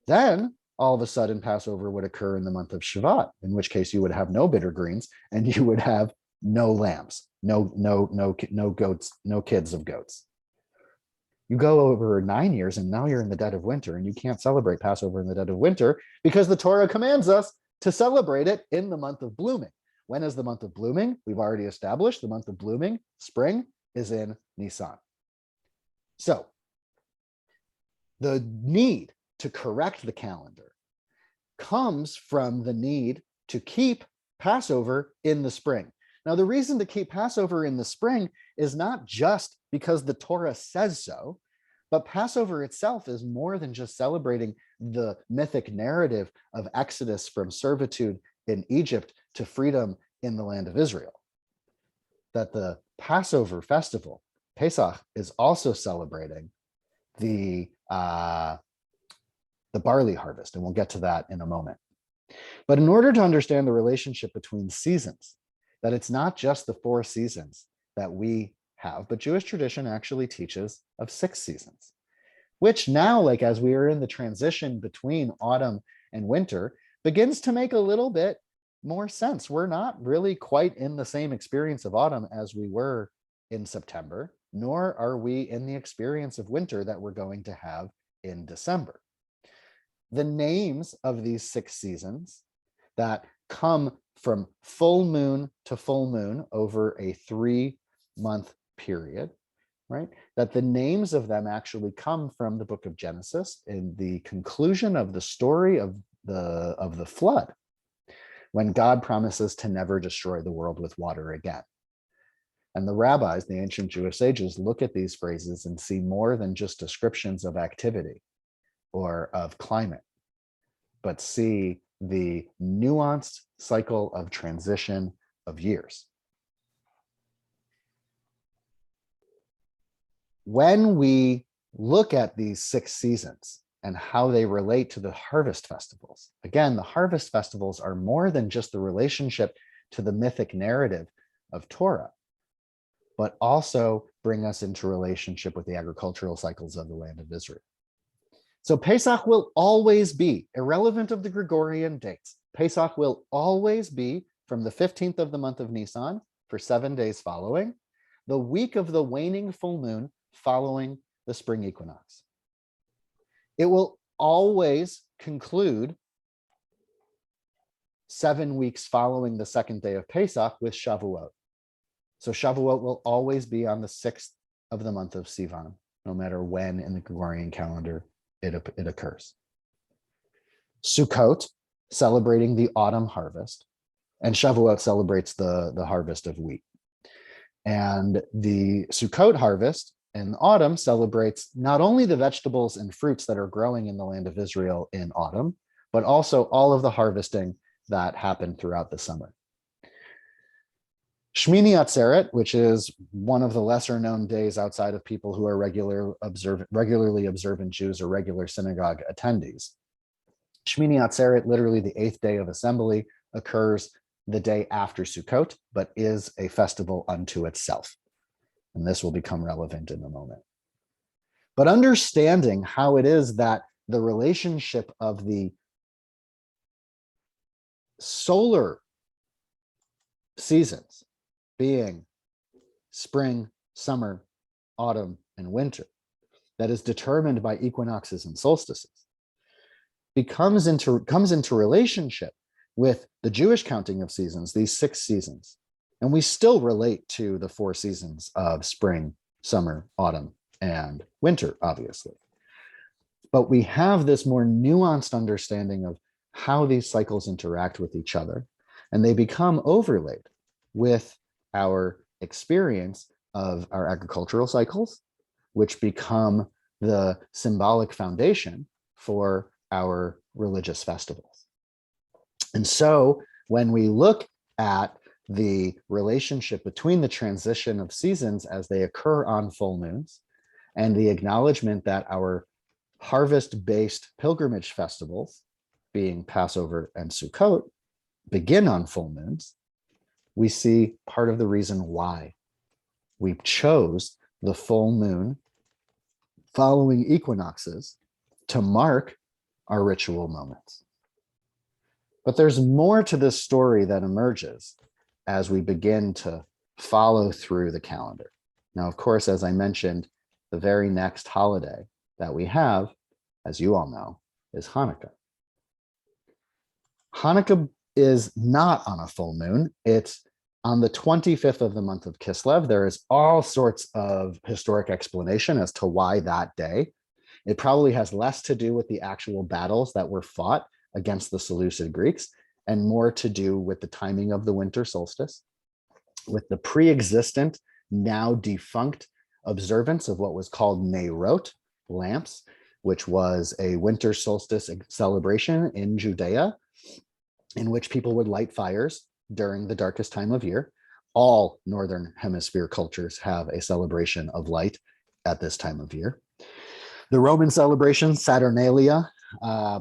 then all of a sudden Passover would occur in the month of Shavat, in which case you would have no bitter greens and you would have no lambs, no goats, no kids of goats. You go over 9 years and now you're in the dead of winter and you can't celebrate Passover in the dead of winter because the Torah commands us to celebrate it in the month of blooming. When is the month of blooming? We've already established the month of blooming, spring, is in Nisan. So the need to correct the calendar comes from the need to keep Passover in the spring. Now, the reason to keep Passover in the spring is not just because the Torah says so, but Passover itself is more than just celebrating the mythic narrative of Exodus from servitude in Egypt to freedom in the land of Israel. That the Passover festival, Pesach, is also celebrating the barley harvest, and we'll get to that in a moment. But in order to understand the relationship between seasons, that it's not just the 4 seasons that we have, but Jewish tradition actually teaches of 6 seasons, which now, like as we are in the transition between autumn and winter, begins to make a little bit more sense. We're not really quite in the same experience of autumn as we were in September, nor are we in the experience of winter that we're going to have in December. The names of these 6 seasons that come from full moon to full moon over a 3-month period, right? That the names of them actually come from the book of Genesis in the conclusion of the story of the flood, when God promises to never destroy the world with water again. And the rabbis, the ancient Jewish sages, look at these phrases and see more than just descriptions of activity or of climate, but see the nuanced cycle of transition of years. When we look at these 6 seasons and how they relate to the harvest festivals, again, the harvest festivals are more than just the relationship to the mythic narrative of Torah, but also bring us into relationship with the agricultural cycles of the land of Israel. So Pesach will always be, irrelevant of the Gregorian dates, Pesach will always be from the 15th of the month of Nisan for 7 days following, the week of the waning full moon following the spring equinox. It will always conclude 7 weeks following the second day of Pesach with Shavuot. So Shavuot will always be on the 6th of the month of Sivan, no matter when in the Gregorian calendar it occurs. Sukkot, celebrating the autumn harvest, and Shavuot celebrates the harvest of wheat. And the Sukkot harvest in autumn celebrates not only the vegetables and fruits that are growing in the land of Israel in autumn, but also all of the harvesting that happened throughout the summer. Shmini Atzeret, which is one of the lesser known days outside of people who are regularly observant Jews or regular synagogue attendees. Shmini Atzeret, literally the 8th day of assembly, occurs the day after Sukkot, but is a festival unto itself. And this will become relevant in a moment. But understanding how it is that the relationship of the solar seasons, being spring, summer, autumn, and winter, that is determined by equinoxes and solstices, comes into relationship with the Jewish counting of seasons, these 6 seasons. And we still relate to the 4 seasons of spring, summer, autumn, and winter, obviously. But we have this more nuanced understanding of how these cycles interact with each other, and they become overlaid with our experience of our agricultural cycles, which become the symbolic foundation for our religious festivals. And so when we look at the relationship between the transition of seasons as they occur on full moons and the acknowledgement that our harvest-based pilgrimage festivals, being Passover and Sukkot, begin on full moons, we see part of the reason why we chose the full moon following equinoxes to mark our ritual moments. But there's more to this story that emerges as we begin to follow through the calendar. Now, of course, as I mentioned, the very next holiday that we have, as you all know, is Hanukkah. Hanukkah is not on a full moon. It's on the 25th of the month of Kislev. There is all sorts of historic explanation as to why that day. It probably has less to do with the actual battles that were fought against the Seleucid Greeks and more to do with the timing of the winter solstice, with the pre-existent, now defunct observance of what was called Neirot, lamps, which was a winter solstice celebration in Judea, in which people would light fires during the darkest time of year. All Northern Hemisphere cultures have a celebration of light at this time of year. The Roman celebration, Saturnalia,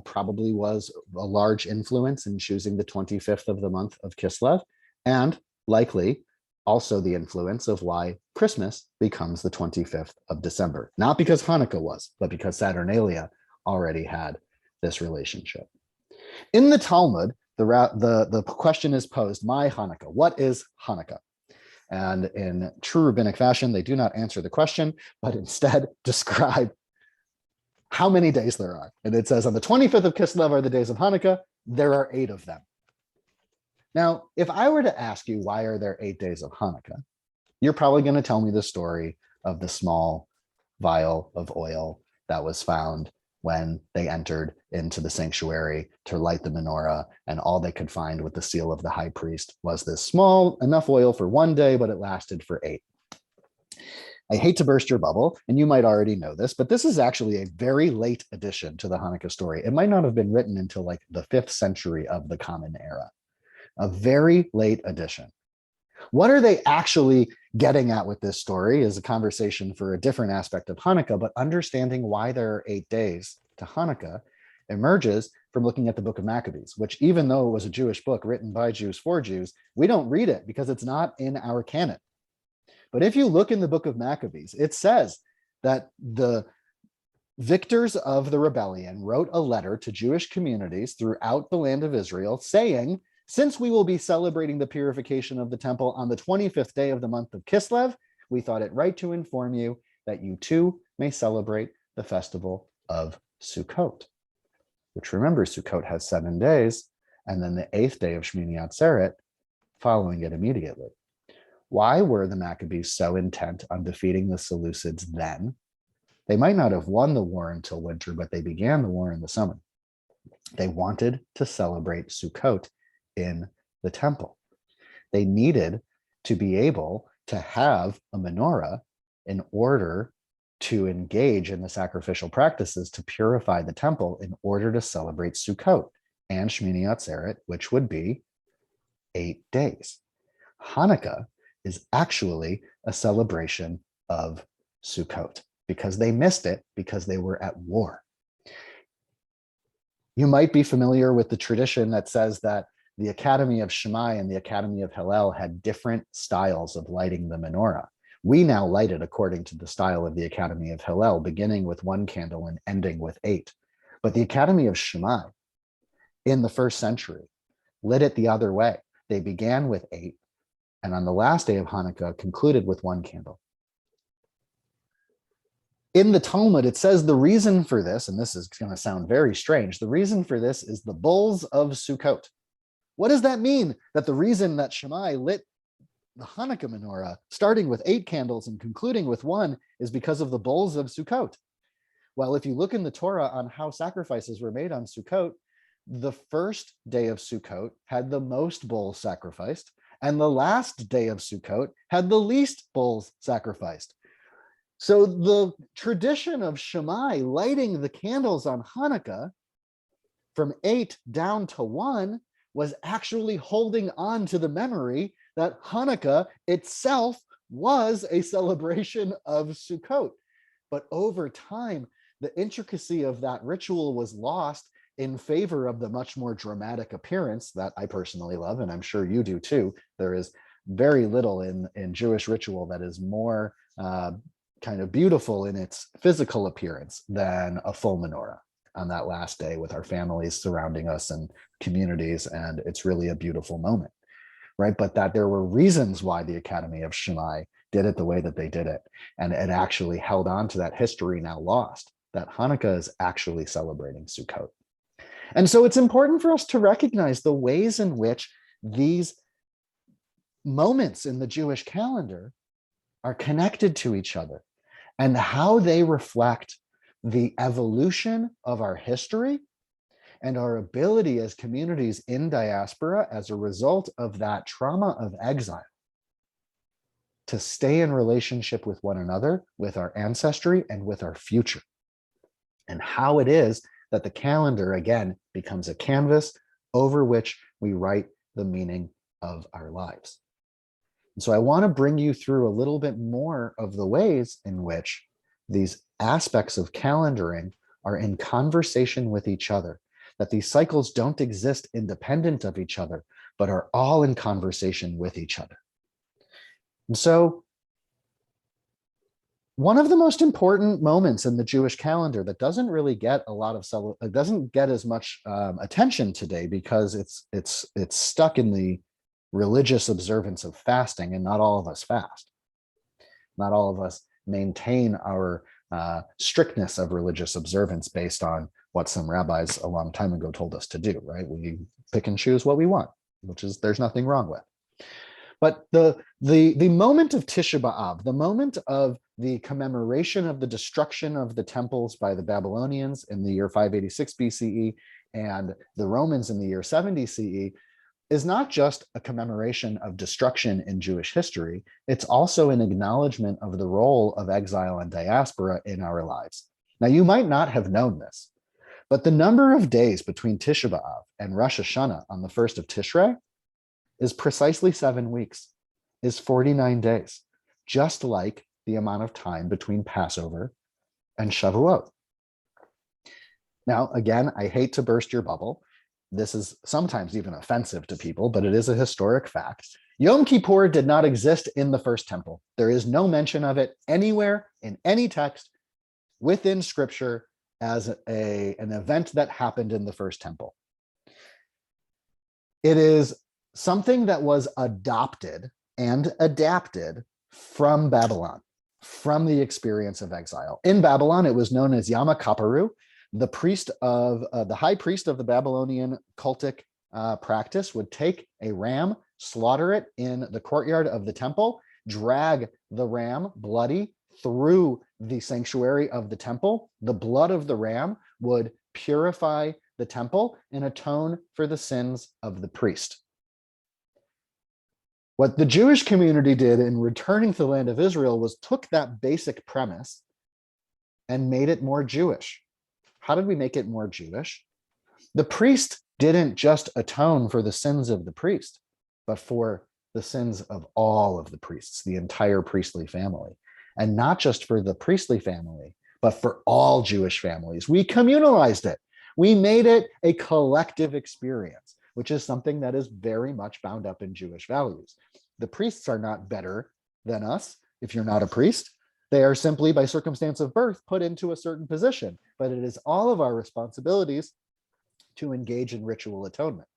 probably was a large influence in choosing the 25th of the month of Kislev, and likely also the influence of why Christmas becomes the 25th of December. Not because Hanukkah was, but because Saturnalia already had this relationship. In the Talmud, the question is posed, my Hanukkah, what is Hanukkah? And in true rabbinic fashion, they do not answer the question, but instead describe how many days there are. And it says on the 25th of Kislev are the days of Hanukkah. There are 8 of them. Now, if I were to ask you, why are there 8 days of Hanukkah? You're probably going to tell me the story of the small vial of oil that was found when they entered into the sanctuary to light the menorah, and all they could find with the seal of the high priest was this small enough oil for 1 day, but it lasted for 8. I hate to burst your bubble, and you might already know this, but this is actually a very late addition to the Hanukkah story. It might not have been written until like the 5th century of the Common Era. A very late addition. What are they actually getting at with this story is a conversation for a different aspect of Hanukkah, but understanding why there are 8 days to Hanukkah emerges from looking at the book of Maccabees, which, even though it was a Jewish book written by Jews for Jews, we don't read it because it's not in our canon. But if you look in the book of Maccabees, it says that the victors of the rebellion wrote a letter to Jewish communities throughout the land of Israel saying, since we will be celebrating the purification of the temple on the 25th day of the month of Kislev, we thought it right to inform you that you too may celebrate the festival of Sukkot, which, remember, Sukkot has 7 days, and then the 8th day of Shmini Atzeret following it immediately. Why were the Maccabees so intent on defeating the Seleucids then? They might not have won the war until winter, but they began the war in the summer. They wanted to celebrate Sukkot in the temple. They needed to be able to have a menorah in order to engage in the sacrificial practices to purify the temple in order to celebrate Sukkot and Shmini Atzeret, which would be 8 days. Hanukkah is actually a celebration of Sukkot because they missed it because they were at war. You might be familiar with the tradition that says that the Academy of Shammai and the Academy of Hillel had different styles of lighting the menorah. We now light it according to the style of the Academy of Hillel, beginning with 1 candle and ending with 8. But the Academy of Shammai in the 1st century lit it the other way. They began with 8, and on the last day of Hanukkah concluded with 1 candle. In the Talmud, it says the reason for this, and this is going to sound very strange, the reason for this is the bulls of Sukkot. What does that mean? That the reason that Shammai lit the Hanukkah menorah, starting with 8 candles and concluding with 1, is because of the bulls of Sukkot. Well, if you look in the Torah on how sacrifices were made on Sukkot, the first day of Sukkot had the most bulls sacrificed, and the last day of Sukkot had the least bulls sacrificed. So the tradition of Shammai lighting the candles on Hanukkah from 8 down to 1 was actually holding on to the memory that Hanukkah itself was a celebration of Sukkot. But over time, the intricacy of that ritual was lost in favor of the much more dramatic appearance that I personally love, and I'm sure you do too. There is very little in Jewish ritual that is more kind of beautiful in its physical appearance than a full menorah on that last day with our families surrounding us and communities, and it's really a beautiful moment, right? But that there were reasons why the Academy of Shammai did it the way that they did it, and it actually held on to that history now lost, that Hanukkah is actually celebrating Sukkot. And so it's important for us to recognize the ways in which these moments in the Jewish calendar are connected to each other and how they reflect the evolution of our history and our ability as communities in diaspora as a result of that trauma of exile to stay in relationship with one another, with our ancestry, and with our future. And how it is that the calendar, again, becomes a canvas over which we write the meaning of our lives. And so I want to bring you through a little bit more of the ways in which these aspects of calendaring are in conversation with each other, that these cycles don't exist independent of each other, but are all in conversation with each other. And so one of the most important moments in the Jewish calendar that doesn't really get a lot of doesn't get as much attention today because it's stuck in the religious observance of fasting, and not all of us fast. Not all of us maintain our strictness of religious observance based on what some rabbis a long time ago told us to do, right? We pick and choose what we want, which is there's nothing wrong with. But the moment of Tisha B'Av, the moment of the commemoration of the destruction of the temples by the Babylonians in the year 586 BCE and the Romans in the year 70 CE, is not just a commemoration of destruction in Jewish history, it's also an acknowledgement of the role of exile and diaspora in our lives. Now, you might not have known this, but the number of days between Tisha B'Av and Rosh Hashanah on the 1st of Tishrei is precisely 7 weeks, is 49 days, just like the amount of time between Passover and Shavuot. Now, again, I hate to burst your bubble. This is sometimes even offensive to people, but it is a historic fact. Yom Kippur did not exist in the first temple. There is no mention of it anywhere in any text within scripture as an event that happened in the first temple. It is something that was adopted and adapted from Babylon, from the experience of exile. In Babylon, it was known as Yama Kapparu. The high priest of the Babylonian cultic practice would take a ram, slaughter it in the courtyard of the temple, drag the ram bloody through the sanctuary of the temple. The blood of the ram would purify the temple and atone for the sins of the priest. What the Jewish community did in returning to the land of Israel was took that basic premise and made it more Jewish. How did we make it more Jewish? The priest didn't just atone for the sins of the priest, but for the sins of all of the priests, the entire priestly family. And not just for the priestly family, but for all Jewish families. We communalized it. We made it a collective experience, which is something that is very much bound up in Jewish values. The priests are not better than us if you're not a priest. They are simply, by circumstance of birth, put into a certain position. But it is all of our responsibilities to engage in ritual atonement.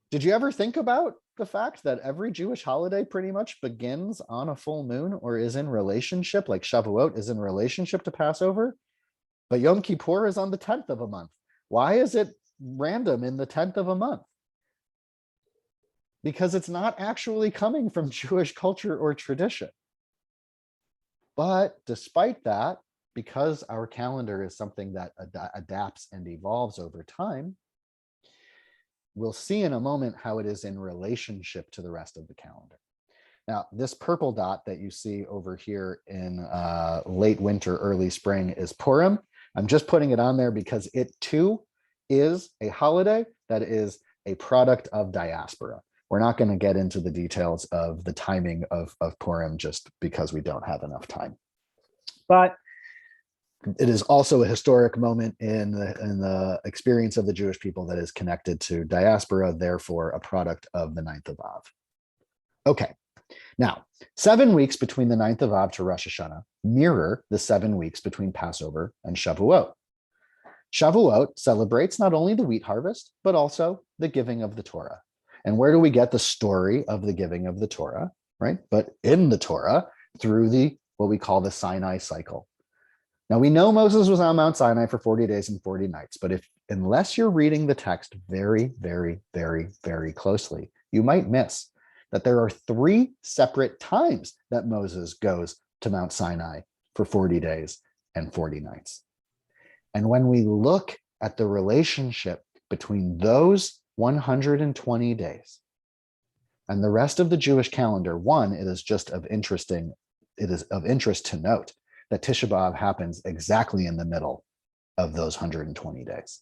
Did you ever think about the fact that every Jewish holiday pretty much begins on a full moon or is in relationship, like Shavuot is in relationship to Passover, but Yom Kippur is on the 10th of a month? Why is it random in the 10th of a month? Because it's not actually coming from Jewish culture or tradition. But despite that, because our calendar is something that adapts and evolves over time, we'll see in a moment how it is in relationship to the rest of the calendar. Now, this purple dot that you see over here in late winter, early spring is Purim. I'm just putting it on there because it too is a holiday that is a product of diaspora. We're not going to get into the details of the timing of Purim just because we don't have enough time. But it is also a historic moment in the experience of the Jewish people that is connected to diaspora, therefore a product of the 9th of Av. Okay, now 7 weeks between the 9th of Av to Rosh Hashanah mirror the 7 weeks between Passover and Shavuot. Shavuot celebrates not only the wheat harvest, but also the giving of the Torah. And where do we get the story of the giving of the Torah, right? But in the Torah, through what we call the Sinai cycle. Now, we know Moses was on Mount Sinai for 40 days and 40 nights, but unless you're reading the text very, very, very, very closely, you might miss that there are 3 separate times that Moses goes to Mount Sinai for 40 days and 40 nights. And when we look at the relationship between those 120 days and the rest of the Jewish calendar, one, it is of interest to note that Tisha B'Av happens exactly in the middle of those 120 days.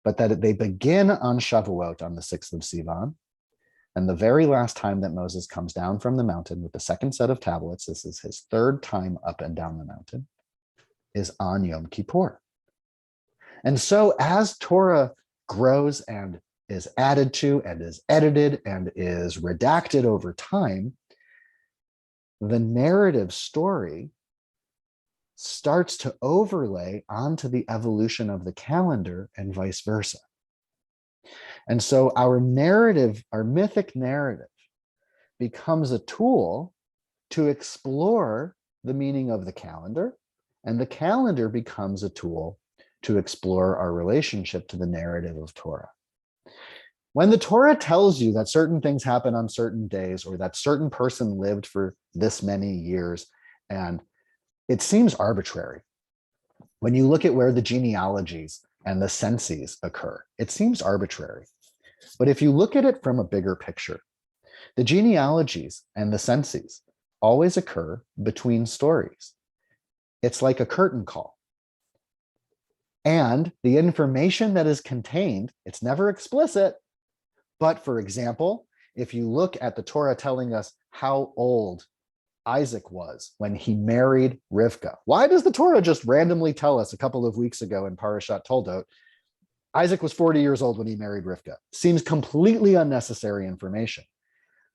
But that they begin on Shavuot on the 6th of Sivan, and the very last time that Moses comes down from the mountain with the second set of tablets, this is his 3rd time up and down the mountain, is on Yom Kippur. And so as Torah grows and is added to and is edited and is redacted over time, the narrative story starts to overlay onto the evolution of the calendar and vice versa. And so our mythic narrative becomes a tool to explore the meaning of the calendar, and the calendar becomes a tool to explore our relationship to the narrative of Torah. When the Torah tells you that certain things happen on certain days, or that certain person lived for this many years, and it seems arbitrary. When you look at where the genealogies and the censes occur, it seems arbitrary. But if you look at it from a bigger picture, the genealogies and the censes always occur between stories. It's like a curtain call. And the information that is contained, it's never explicit. But for example, if you look at the Torah telling us how old Isaac was when he married Rivka? Why does the Torah just randomly tell us a couple of weeks ago in Parashat Toldot, Isaac was 40 years old when he married Rivka? Seems completely unnecessary information.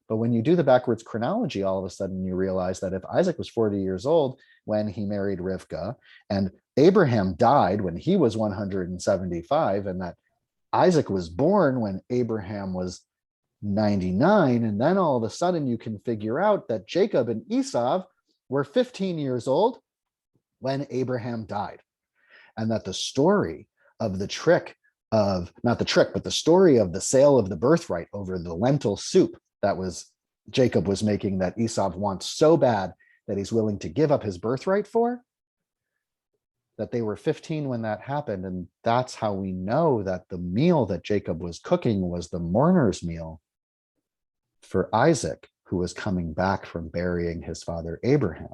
But when you do the backwards chronology, all of a sudden you realize that if Isaac was 40 years old when he married Rivka, and Abraham died when he was 175, and that Isaac was born when Abraham was 99, and then all of a sudden you can figure out that Jacob and Esau were 15 years old when Abraham died, and that the story of the trick of, not the trick, but the story of the sale of the birthright over the lentil soup that was Jacob was making, that Esau wants so bad that he's willing to give up his birthright for, that they were 15 when that happened. And that's how we know that the meal that Jacob was cooking was the mourner's meal for Isaac, who was coming back from burying his father Abraham.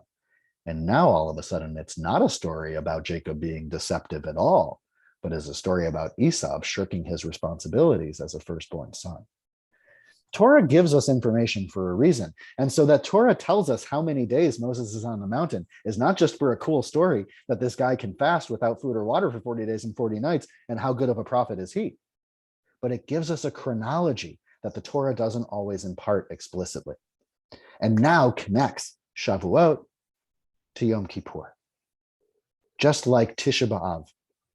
And now all of a sudden, it's not a story about Jacob being deceptive at all, but is a story about Esau shirking his responsibilities as a firstborn son. Torah gives us information for a reason. And so that Torah tells us how many days Moses is on the mountain is not just for a cool story that this guy can fast without food or water for 40 days and 40 nights, and how good of a prophet is he. But it gives us a chronology that the Torah doesn't always impart explicitly. And now connects Shavuot to Yom Kippur. Just like Tisha B'Av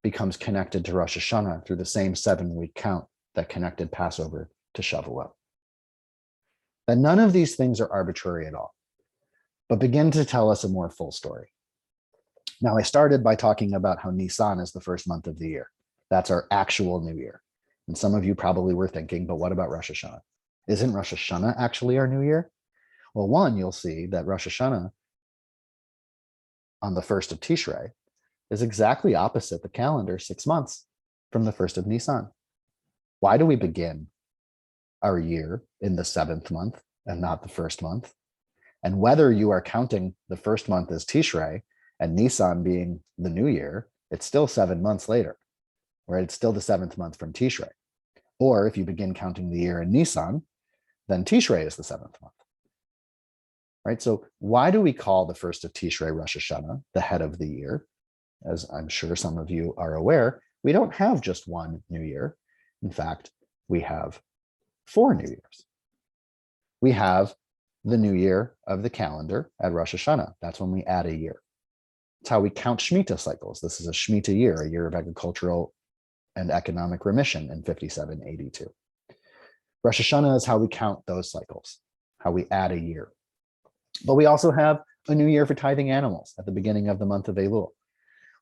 becomes connected to Rosh Hashanah through the same 7-week count that connected Passover to Shavuot. That none of these things are arbitrary at all, but begin to tell us a more full story. Now, I started by talking about how Nisan is the first month of the year. That's our actual new year. And some of you probably were thinking, but what about Rosh Hashanah? Isn't Rosh Hashanah actually our new year? Well, one, you'll see that Rosh Hashanah on the 1st of Tishrei is exactly opposite the calendar 6 months from the 1st of Nisan. Why do we begin our year in the 7th month and not the 1st month? And whether you are counting the 1st month as Tishrei and Nisan being the new year, it's still 7 months later, right? It's still the 7th month from Tishrei. Or if you begin counting the year in Nisan, then Tishrei is the 7th month, right? So why do we call the 1st of Tishrei Rosh Hashanah, the head of the year? As I'm sure some of you are aware, we don't have just one new year. In fact, we have 4 new years. We have the new year of the calendar at Rosh Hashanah. That's when we add a year. It's how we count Shemitah cycles. This is a Shemitah year, a year of agricultural and economic remission in 5782. Rosh Hashanah is how we count those cycles, how we add a year. But we also have a new year for tithing animals at the beginning of the month of Elul.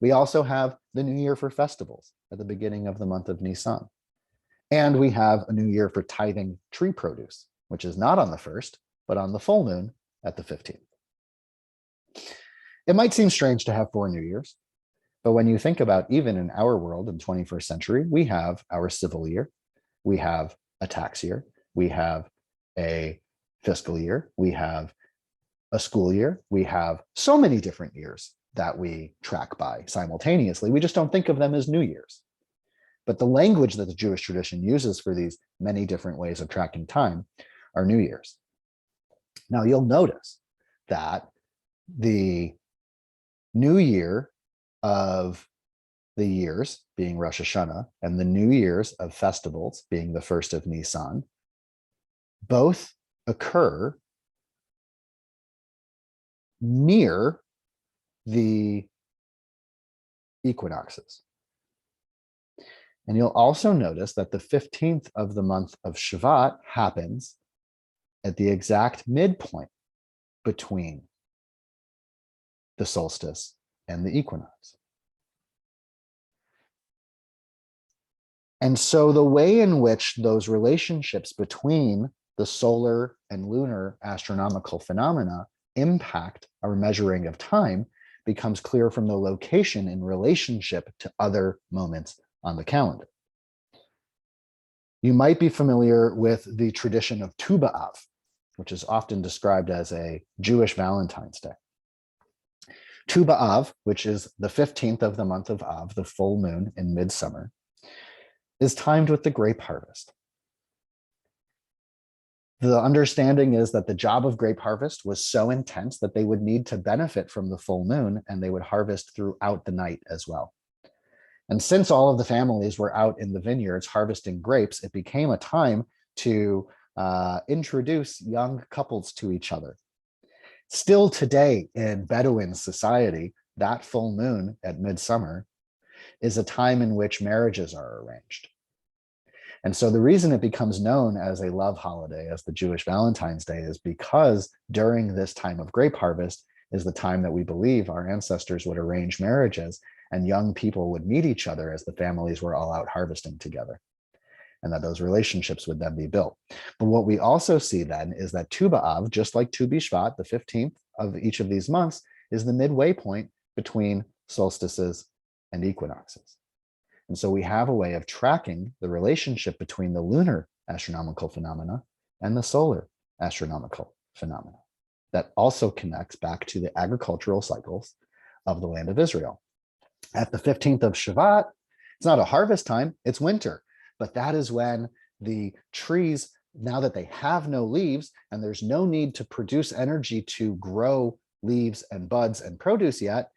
We also have the new year for festivals at the beginning of the month of Nisan. And we have a new year for tithing tree produce, which is not on the 1st, but on the full moon at the 15th. It might seem strange to have 4 new years, but when you think about, even in our world in 21st century, we have our civil year, we have a tax year, we have a fiscal year, we have a school year, we have so many different years that we track by simultaneously. We just don't think of them as new years. But the language that the Jewish tradition uses for these many different ways of tracking time are new years. Now, you'll notice that the new year of the years being Rosh Hashanah and the new years of festivals being the 1st of Nisan both occur near the equinoxes. And you'll also notice that the 15th of the month of Shvat happens at the exact midpoint between the solstice and the equinox. And so the way in which those relationships between the solar and lunar astronomical phenomena impact our measuring of time becomes clear from the location in relationship to other moments on the calendar. You might be familiar with the tradition of Tu B'Av, which is often described as a Jewish Valentine's Day. Tu B'Av, which is the 15th of the month of Av, the full moon in midsummer, is timed with the grape harvest. The understanding is that the job of grape harvest was so intense that they would need to benefit from the full moon, and they would harvest throughout the night as well. And since all of the families were out in the vineyards harvesting grapes, it became a time to introduce young couples to each other. Still today in Bedouin society, that full moon at midsummer is a time in which marriages are arranged. And so the reason it becomes known as a love holiday, as the Jewish Valentine's Day, is because during this time of grape harvest is the time that we believe our ancestors would arrange marriages and young people would meet each other as the families were all out harvesting together, and that those relationships would then be built. But what we also see then is that Tu B'Av, just like Tu B'Shvat, the 15th of each of these months, is the midway point between solstices and equinoxes. And so we have a way of tracking the relationship between the lunar astronomical phenomena and the solar astronomical phenomena that also connects back to the agricultural cycles of the land of Israel. At the 15th of Shvat, it's not a harvest time, it's winter. But that is when the trees, now that they have no leaves and there's no need to produce energy to grow leaves and buds and produce yet,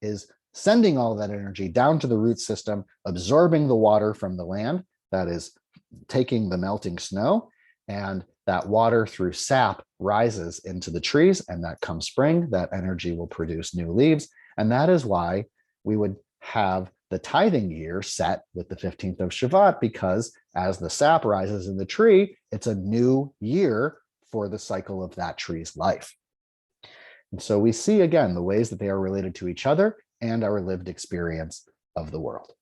is sending all that energy down to the root system, absorbing the water from the land, that is taking the melting snow, and that water through sap rises into the trees, and that come spring, that energy will produce new leaves. And that is why we would have the tithing year set with the 15th of Shvat, because as the sap rises in the tree, it's a new year for the cycle of that tree's life. And so we see again the ways that they are related to each other and our lived experience of the world.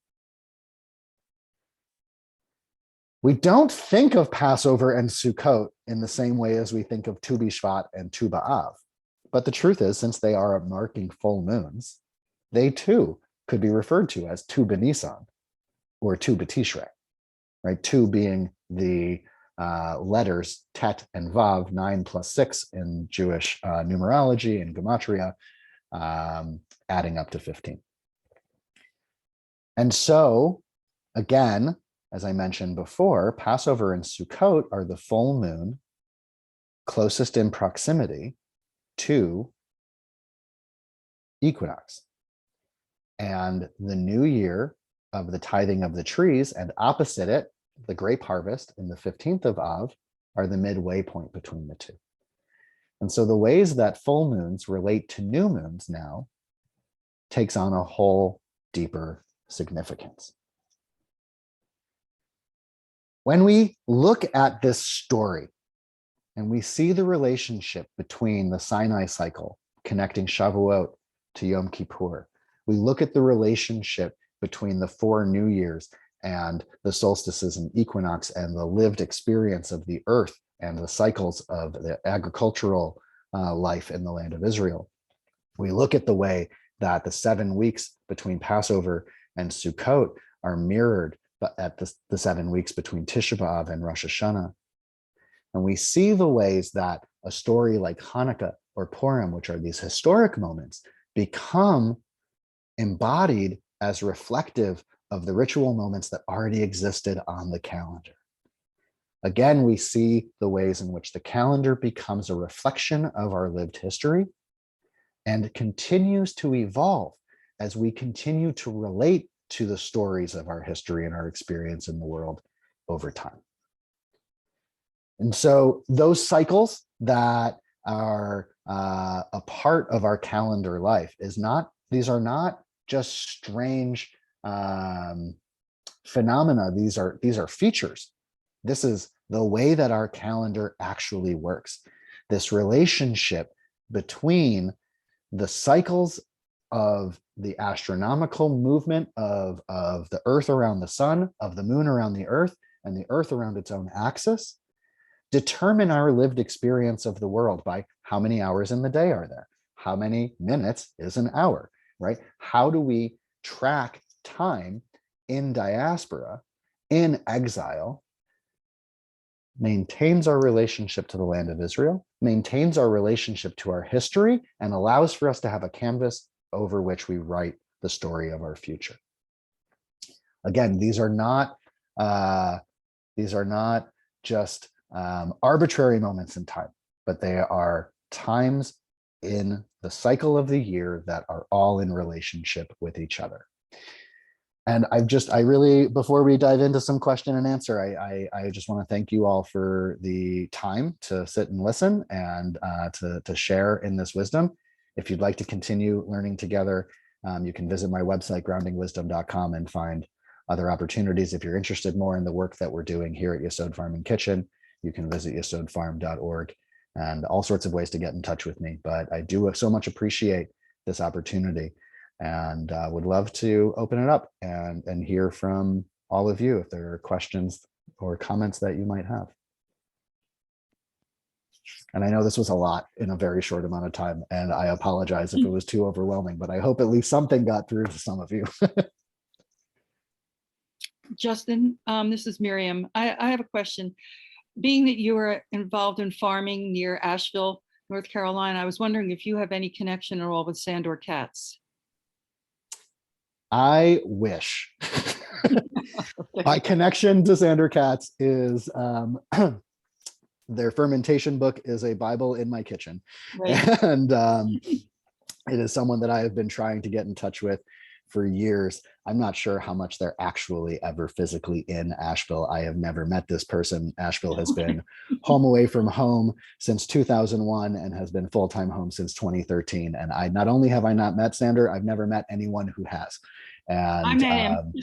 We don't think of Passover and Sukkot in the same way as we think of Tu B'Shvat and Tu B'Av. But the truth is, since they are marking full moons, they too could be referred to as Tu B'Nisan or Tu B'Tishrei, right? Tu being the letters Tet and Vav, 9 plus 6 in Jewish numerology and gematria, adding up to 15. And so, again, as I mentioned before, Passover and Sukkot are the full moon closest in proximity to equinox. And the new year of the tithing of the trees, and opposite it, the grape harvest in the 15th of Av, are the midway point between the two. And so the ways that full moons relate to new moons now takes on a whole deeper significance. When we look at this story and we see the relationship between the Sinai cycle connecting Shavuot to Yom Kippur, we look at the relationship between the 4 New Years and the solstices and equinox and the lived experience of the earth and the cycles of the agricultural life in the land of Israel. We look at the way that the 7 weeks between Passover and Sukkot are mirrored at the 7 weeks between Tisha B'Av and Rosh Hashanah. And we see the ways that a story like Hanukkah or Purim, which are these historic moments, become embodied as reflective of the ritual moments that already existed on the calendar. Again, we see the ways in which the calendar becomes a reflection of our lived history and continues to evolve as we continue to relate to the stories of our history and our experience in the world over time. And so those cycles that are a part of our calendar life these are not just strange phenomena. These are features. This is the way that our calendar actually works. This relationship between the cycles of the astronomical movement of the earth around the sun, of the moon around the earth, and the earth around its own axis, determine our lived experience of the world by how many hours in the day are there? How many minutes is an hour, right? How do we track time in diaspora, in exile, maintains our relationship to the land of Israel, maintains our relationship to our history, and allows for us to have a canvas over which we write the story of our future. Again, these are not just arbitrary moments in time, but they are times in the cycle of the year that are all in relationship with each other. And I really, before we dive into some question and answer, I just want to thank you all for the time to sit and listen and to share in this wisdom. If you'd like to continue learning together, you can visit my website, groundingwisdom.com, and find other opportunities. If you're interested more in the work that we're doing here at Yesod Farm+Kitchen, you can visit yesodfarm.org and all sorts of ways to get in touch with me. But I do so much appreciate this opportunity, and would love to open it up and hear from all of you if there are questions or comments that you might have. And I know this was a lot in a very short amount of time, and I apologize if it was too overwhelming, but I hope at least something got through to some of you. Justin, this is Miriam. I have a question. Being that you are involved in farming near Asheville, North Carolina, I was wondering if you have any connection at all with Sandor cats. I wish. My connection to Sandor cats is their fermentation book is a Bible in my kitchen. Right. And it is someone that I have been trying to get in touch with for years. I'm not sure how much they're actually ever physically in Asheville. I have never met this person. Asheville has been home away from home since 2001 and has been full-time home since 2013. And I not only have I not met Sandor, I've never met anyone who has. And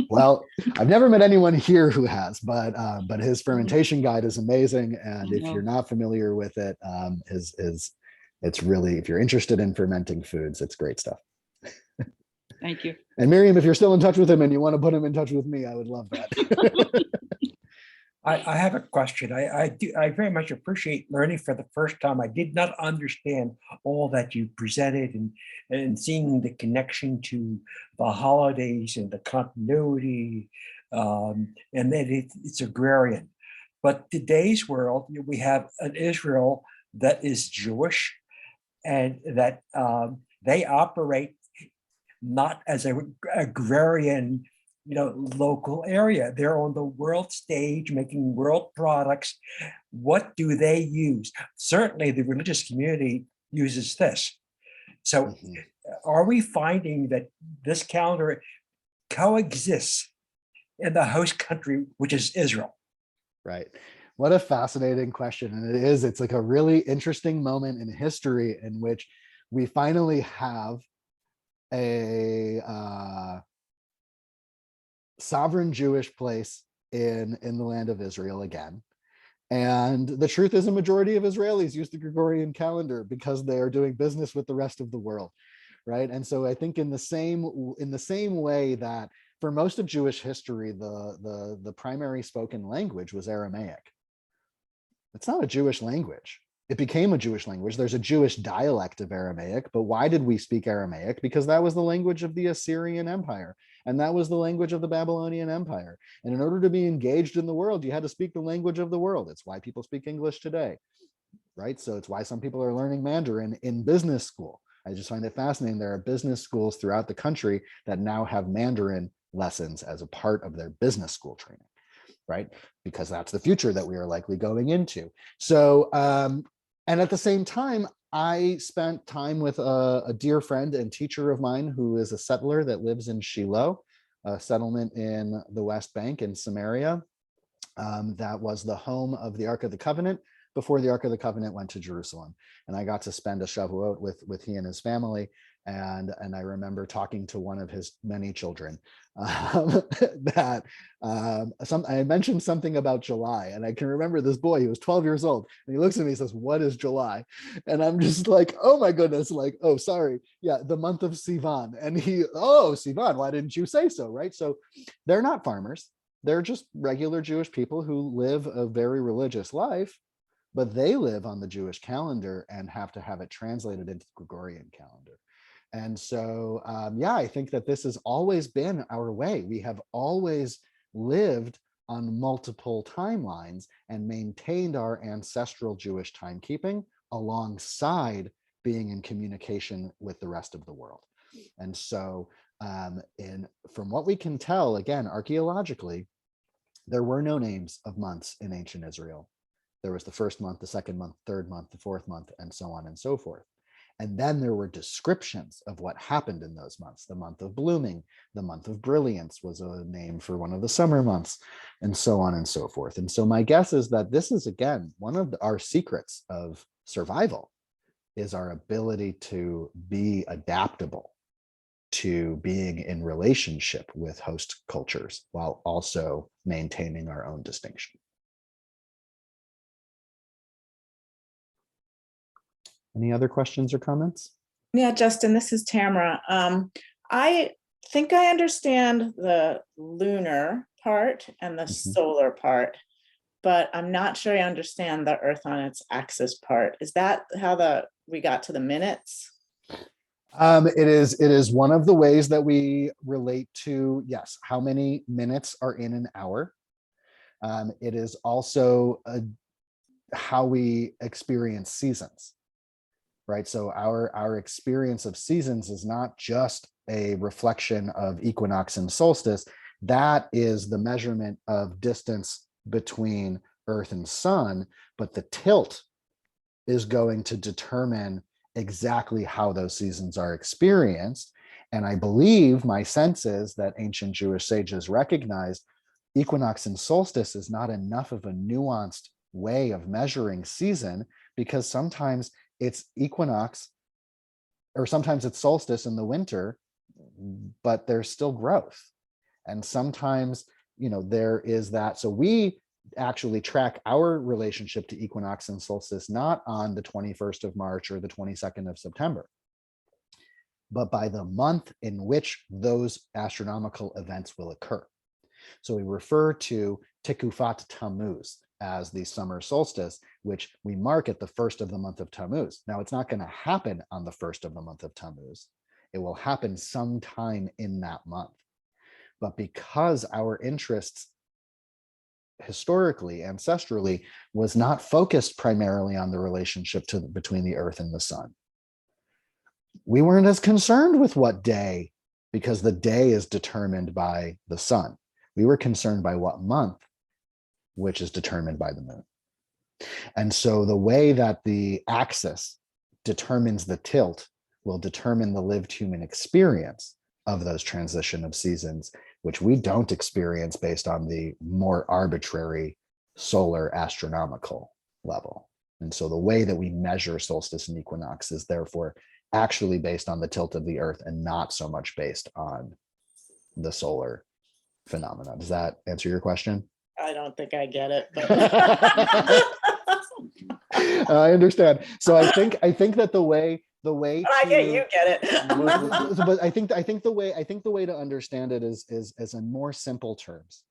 well, I've never met anyone here who has, but his fermentation guide is amazing. And if you're not familiar with it, it's really, if you're interested in fermenting foods, it's great stuff. Thank you. And Miriam, if you're still in touch with him and you want to put him in touch with me, I would love that. I have a question. I very much appreciate learning for the first time. I did not understand all that you presented and seeing the connection to the holidays and the continuity, and that it's agrarian. But today's world, we have an Israel that is Jewish, and that they operate not as an agrarian, local area. They're on the world stage making world products. What do they use? Certainly the religious community uses this. So are we finding that this calendar coexists in the host country, which is Israel? Right. What a fascinating question. And it's like a really interesting moment in history in which we finally have a sovereign Jewish place in the land of Israel again. And the truth is, a majority of Israelis use the Gregorian calendar because they are doing business with the rest of the world, right? And so I think in the same way that for most of Jewish history, the primary spoken language was Aramaic. It's not a Jewish language. It became a Jewish language. There's a Jewish dialect of Aramaic, but why did we speak Aramaic? Because that was the language of the Assyrian Empire, and that was the language of the Babylonian Empire. And in order to be engaged in the world, you had to speak the language of the world. It's why people speak English today, right? So it's why some people are learning Mandarin in business school. I just find it fascinating. There are business schools throughout the country that now have Mandarin lessons as a part of their business school training, right? Because that's the future that we are likely going into. So, and at the same time, I spent time with a dear friend and teacher of mine who is a settler that lives in Shiloh, a settlement in the West Bank in Samaria. That was the home of the Ark of the Covenant before the Ark of the Covenant went to Jerusalem. And I got to spend a Shavuot with he and his family. And I remember talking to one of his many children that I mentioned something about July, and I can remember this boy, he was 12 years old, and he looks at me and says, "What is July?" And I'm just like, oh my goodness, like, oh, sorry. Yeah, the month of Sivan. And oh, Sivan, why didn't you say so, right? So they're not farmers. They're just regular Jewish people who live a very religious life, but they live on the Jewish calendar and have to have it translated into the Gregorian calendar. And so, yeah, I think that this has always been our way. We have always lived on multiple timelines and maintained our ancestral Jewish timekeeping alongside being in communication with the rest of the world. And so, from what we can tell, again, archaeologically, there were no names of months in ancient Israel. There was the first month, the second month, third month, the fourth month, and so on and so forth. And then there were descriptions of what happened in those months. The month of blooming, the month of brilliance was a name for one of the summer months, and so on and so forth. And so my guess is that this is, again, one of our secrets of survival, is our ability to be adaptable to being in relationship with host cultures while also maintaining our own distinction. Any other questions or comments? Yeah, Justin, this is Tamara. I think I understand the lunar part and the solar part, but I'm not sure I understand the Earth on its axis part. Is that how we got to the minutes? It is one of the ways that we relate to, yes, how many minutes are in an hour. It is also how we experience seasons. Right, so our experience of seasons is not just a reflection of equinox and solstice. That is the measurement of distance between Earth and Sun, but the tilt is going to determine exactly how those seasons are experienced. And I believe, my sense is that ancient Jewish sages recognized equinox and solstice is not enough of a nuanced way of measuring season, because sometimes it's equinox, or sometimes it's solstice in the winter, but there's still growth. And sometimes, there is that. So we actually track our relationship to equinox and solstice not on the 21st of March or the 22nd of September, but by the month in which those astronomical events will occur. So we refer to Tikufat Tammuz as the summer solstice, which we mark at the first of the month of Tammuz. Now, it's not going to happen on the first of the month of Tammuz. It will happen sometime in that month. But because our interests historically, ancestrally, was not focused primarily on the relationship between the Earth and the Sun, we weren't as concerned with what day, because the day is determined by the sun. We were concerned by what month, which is determined by the moon. And so the way that the axis determines the tilt will determine the lived human experience of those transition of seasons, which we don't experience based on the more arbitrary solar astronomical level. And so the way that we measure solstice and equinox is therefore actually based on the tilt of the Earth and not so much based on the solar phenomena. Does that answer your question? I don't think I get it. But I understand. So I think that the way I get you get it. but I think the way to understand it is in more simple terms.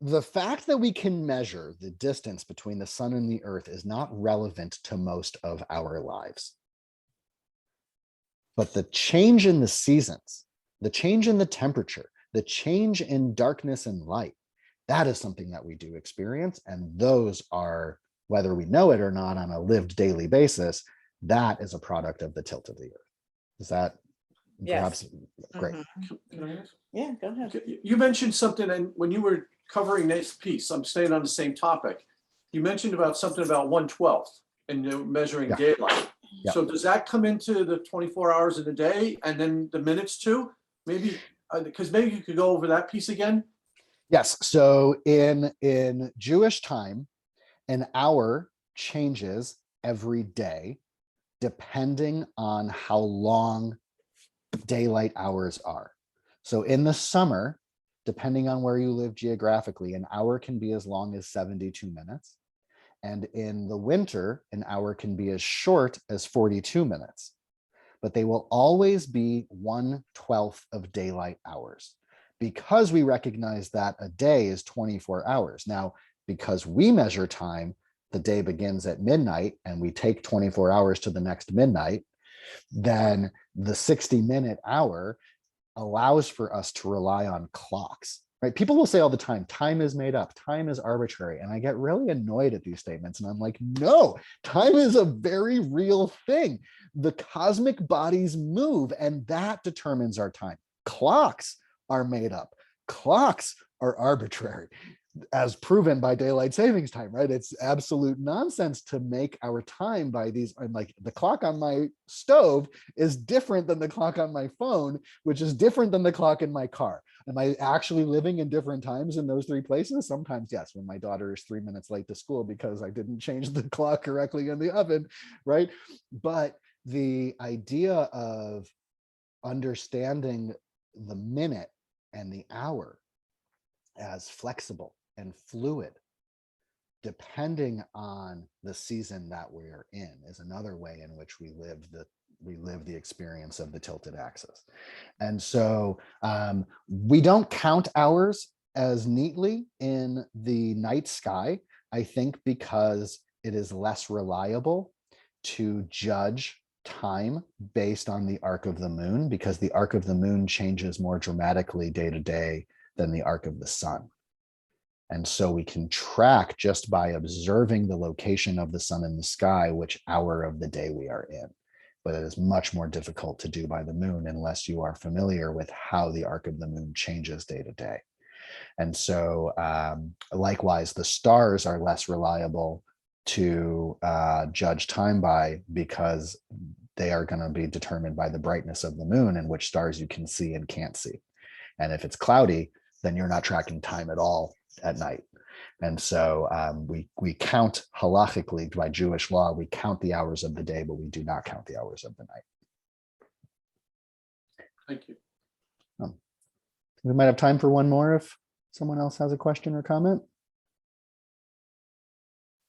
The fact that we can measure the distance between the sun and the Earth is not relevant to most of our lives. But the change in the seasons, the change in the temperature, the change in darkness and light, that is something that we do experience. And those are, whether we know it or not on a lived daily basis, that is a product of the tilt of the Earth. Is that perhaps great? Can I ask? Yeah, go ahead. You mentioned something, and when you were covering this piece, I'm staying on the same topic. You mentioned about something about 1/12 and measuring Yeah. daylight. Yeah. So does that come into the 24 hours in a day and then the minutes too? Maybe, because maybe you could go over that piece again. Yes. So in Jewish time, an hour changes every day depending on how long daylight hours are. So in the summer, depending on where you live geographically, an hour can be as long as 72 minutes. And in the winter, an hour can be as short as 42 minutes. But they will always be 1/12 of daylight hours, because we recognize that a day is 24 hours. Now, because we measure time, the day begins at midnight and we take 24 hours to the next midnight, then the 60-minute hour allows for us to rely on clocks, right? People will say all the time, time is made up, time is arbitrary. And I get really annoyed at these statements. And I'm like, no, time is a very real thing. The cosmic bodies move and that determines our time. Clocks are made up. Clocks are arbitrary. as proven by daylight savings time, right? It's absolute nonsense to make our time by these. I'm like, the clock on my stove is different than the clock on my phone, which is different than the clock in my car. Am I actually living in different times in those three places? Sometimes, yes, when my daughter is 3 minutes late to school because I didn't change the clock correctly in the oven, right? But the idea of understanding the minute and the hour as flexible and fluid, depending on the season that we're in, is another way in which we live the experience of the tilted axis. And so we don't count hours as neatly in the night sky, I think, because it is less reliable to judge time based on the arc of the moon, because the arc of the moon changes more dramatically day to day than the arc of the sun. And so we can track just by observing the location of the sun in the sky, which hour of the day we are in. But it is much more difficult to do by the moon unless you are familiar with how the arc of the moon changes day to day. And so likewise, the stars are less reliable to judge time by, because they are going to be determined by the brightness of the moon and which stars you can see and can't see. And if it's cloudy, then you're not tracking time at all at night. And so we count halachically by Jewish law, we count the hours of the day, but we do not count the hours of the night. Thank you. We might have time for one more if someone else has a question or comment.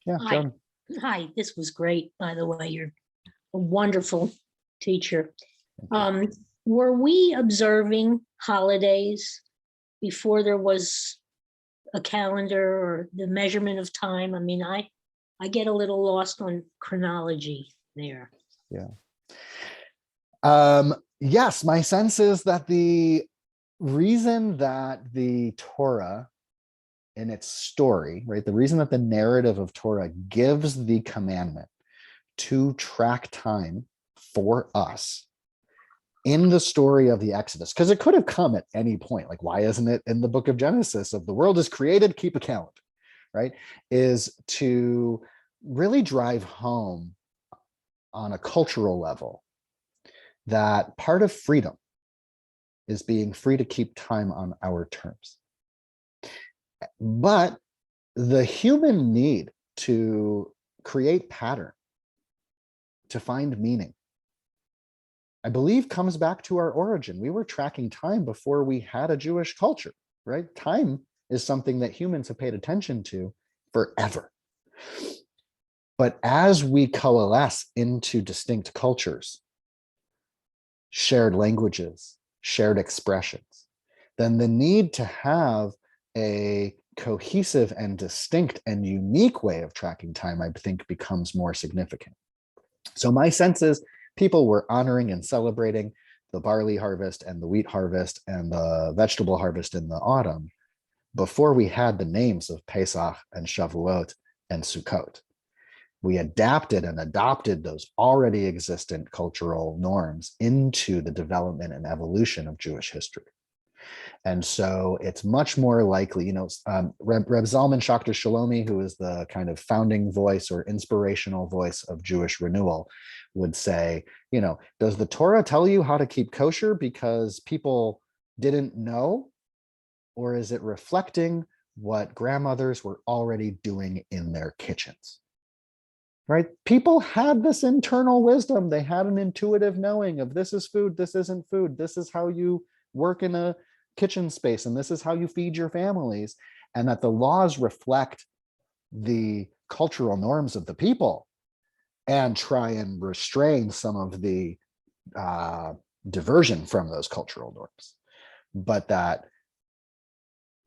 Yeah, Hi. Joan. Hi, this was great, by the way. You're a wonderful teacher. Were we observing holidays before there was a calendar or the measurement of time? I mean, I get a little lost on chronology there. Yeah. Yes, my sense is that the reason that the Torah in its story, right, the reason that the narrative of Torah gives the commandment to track time for us in the story of the Exodus, because it could have come at any point, like why isn't it in the book of Genesis of the world is created, keep a calendar, right, is to really drive home on a cultural level that part of freedom is being free to keep time on our terms. But the human need to create pattern, to find meaning, I believe comes back to our origin. We were tracking time before we had a Jewish culture, right? Time is something that humans have paid attention to forever. But as we coalesce into distinct cultures, shared languages, shared expressions, then the need to have a cohesive and distinct and unique way of tracking time, I think, becomes more significant. So my sense is people were honoring and celebrating the barley harvest and the wheat harvest and the vegetable harvest in the autumn before we had the names of Pesach and Shavuot and Sukkot. We adapted and adopted those already existent cultural norms into the development and evolution of Jewish history. And so it's much more likely, Reb Zalman Schachter Shalomi, who is the kind of founding voice or inspirational voice of Jewish renewal, would say, does the Torah tell you how to keep kosher because people didn't know? Or is it reflecting what grandmothers were already doing in their kitchens? Right? People had this internal wisdom. They had an intuitive knowing of this is food, this isn't food, this is how you work in a kitchen space, and this is how you feed your families, and that the laws reflect the cultural norms of the people and try and restrain some of the diversion from those cultural norms. But that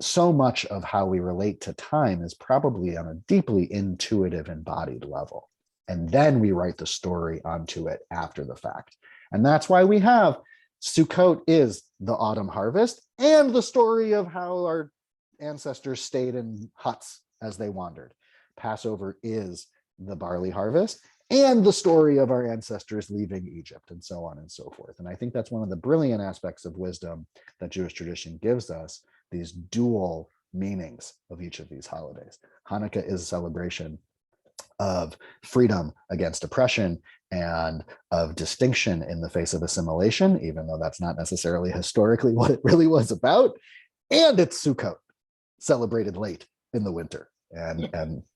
so much of how we relate to time is probably on a deeply intuitive, embodied level. And then we write the story onto it after the fact. And that's why we have Sukkot is the autumn harvest and the story of how our ancestors stayed in huts as they wandered. Passover is the barley harvest and the story of our ancestors leaving Egypt, and so on and so forth. And I think that's one of the brilliant aspects of wisdom that Jewish tradition gives us, these dual meanings of each of these holidays. Hanukkah is a celebration of freedom against oppression and of distinction in the face of assimilation, even though that's not necessarily historically what it really was about. And it's Sukkot, celebrated late in the winter. And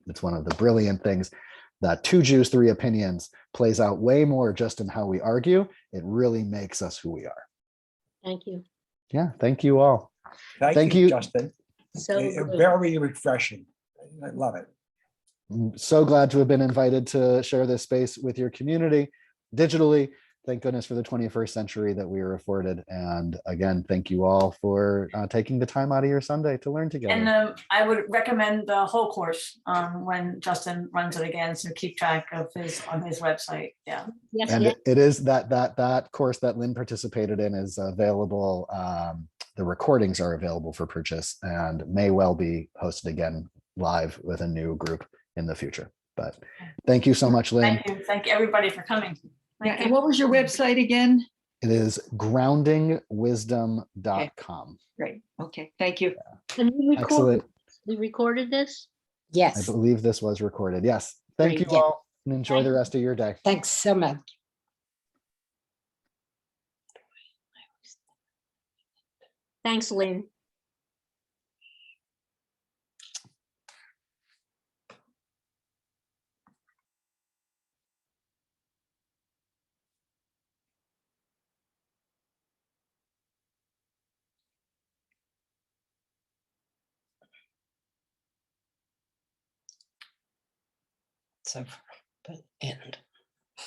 it's one of the brilliant things that Two Jews, Three Opinions plays out way more just in how we argue. It really makes us who we are. Thank you. Yeah, thank you all. Thank you, Justin. So good. Very refreshing. I love it. I'm so glad to have been invited to share this space with your community digitally. Thank goodness for the 21st century that we are afforded. And again, thank you all for taking the time out of your Sunday to learn together. And I would recommend the whole course when Justin runs it again, so keep track of on his website. Yeah. Yes, And yes. it is that course that Lynn participated in is available. The recordings are available for purchase and may well be hosted again live with a new group in the future. But thank you so much, Lynn. Thank you. Thank everybody for coming. Yeah, Thank and you. what was your website again? It is groundingwisdom.com. Great. Okay, thank you. And we recorded, Excellent. we recorded this? I Yes, believe this was recorded. Yes. Thank Great. you Yeah. all and enjoy the rest of your day. thanks so much. Thanks, Lynn. So put in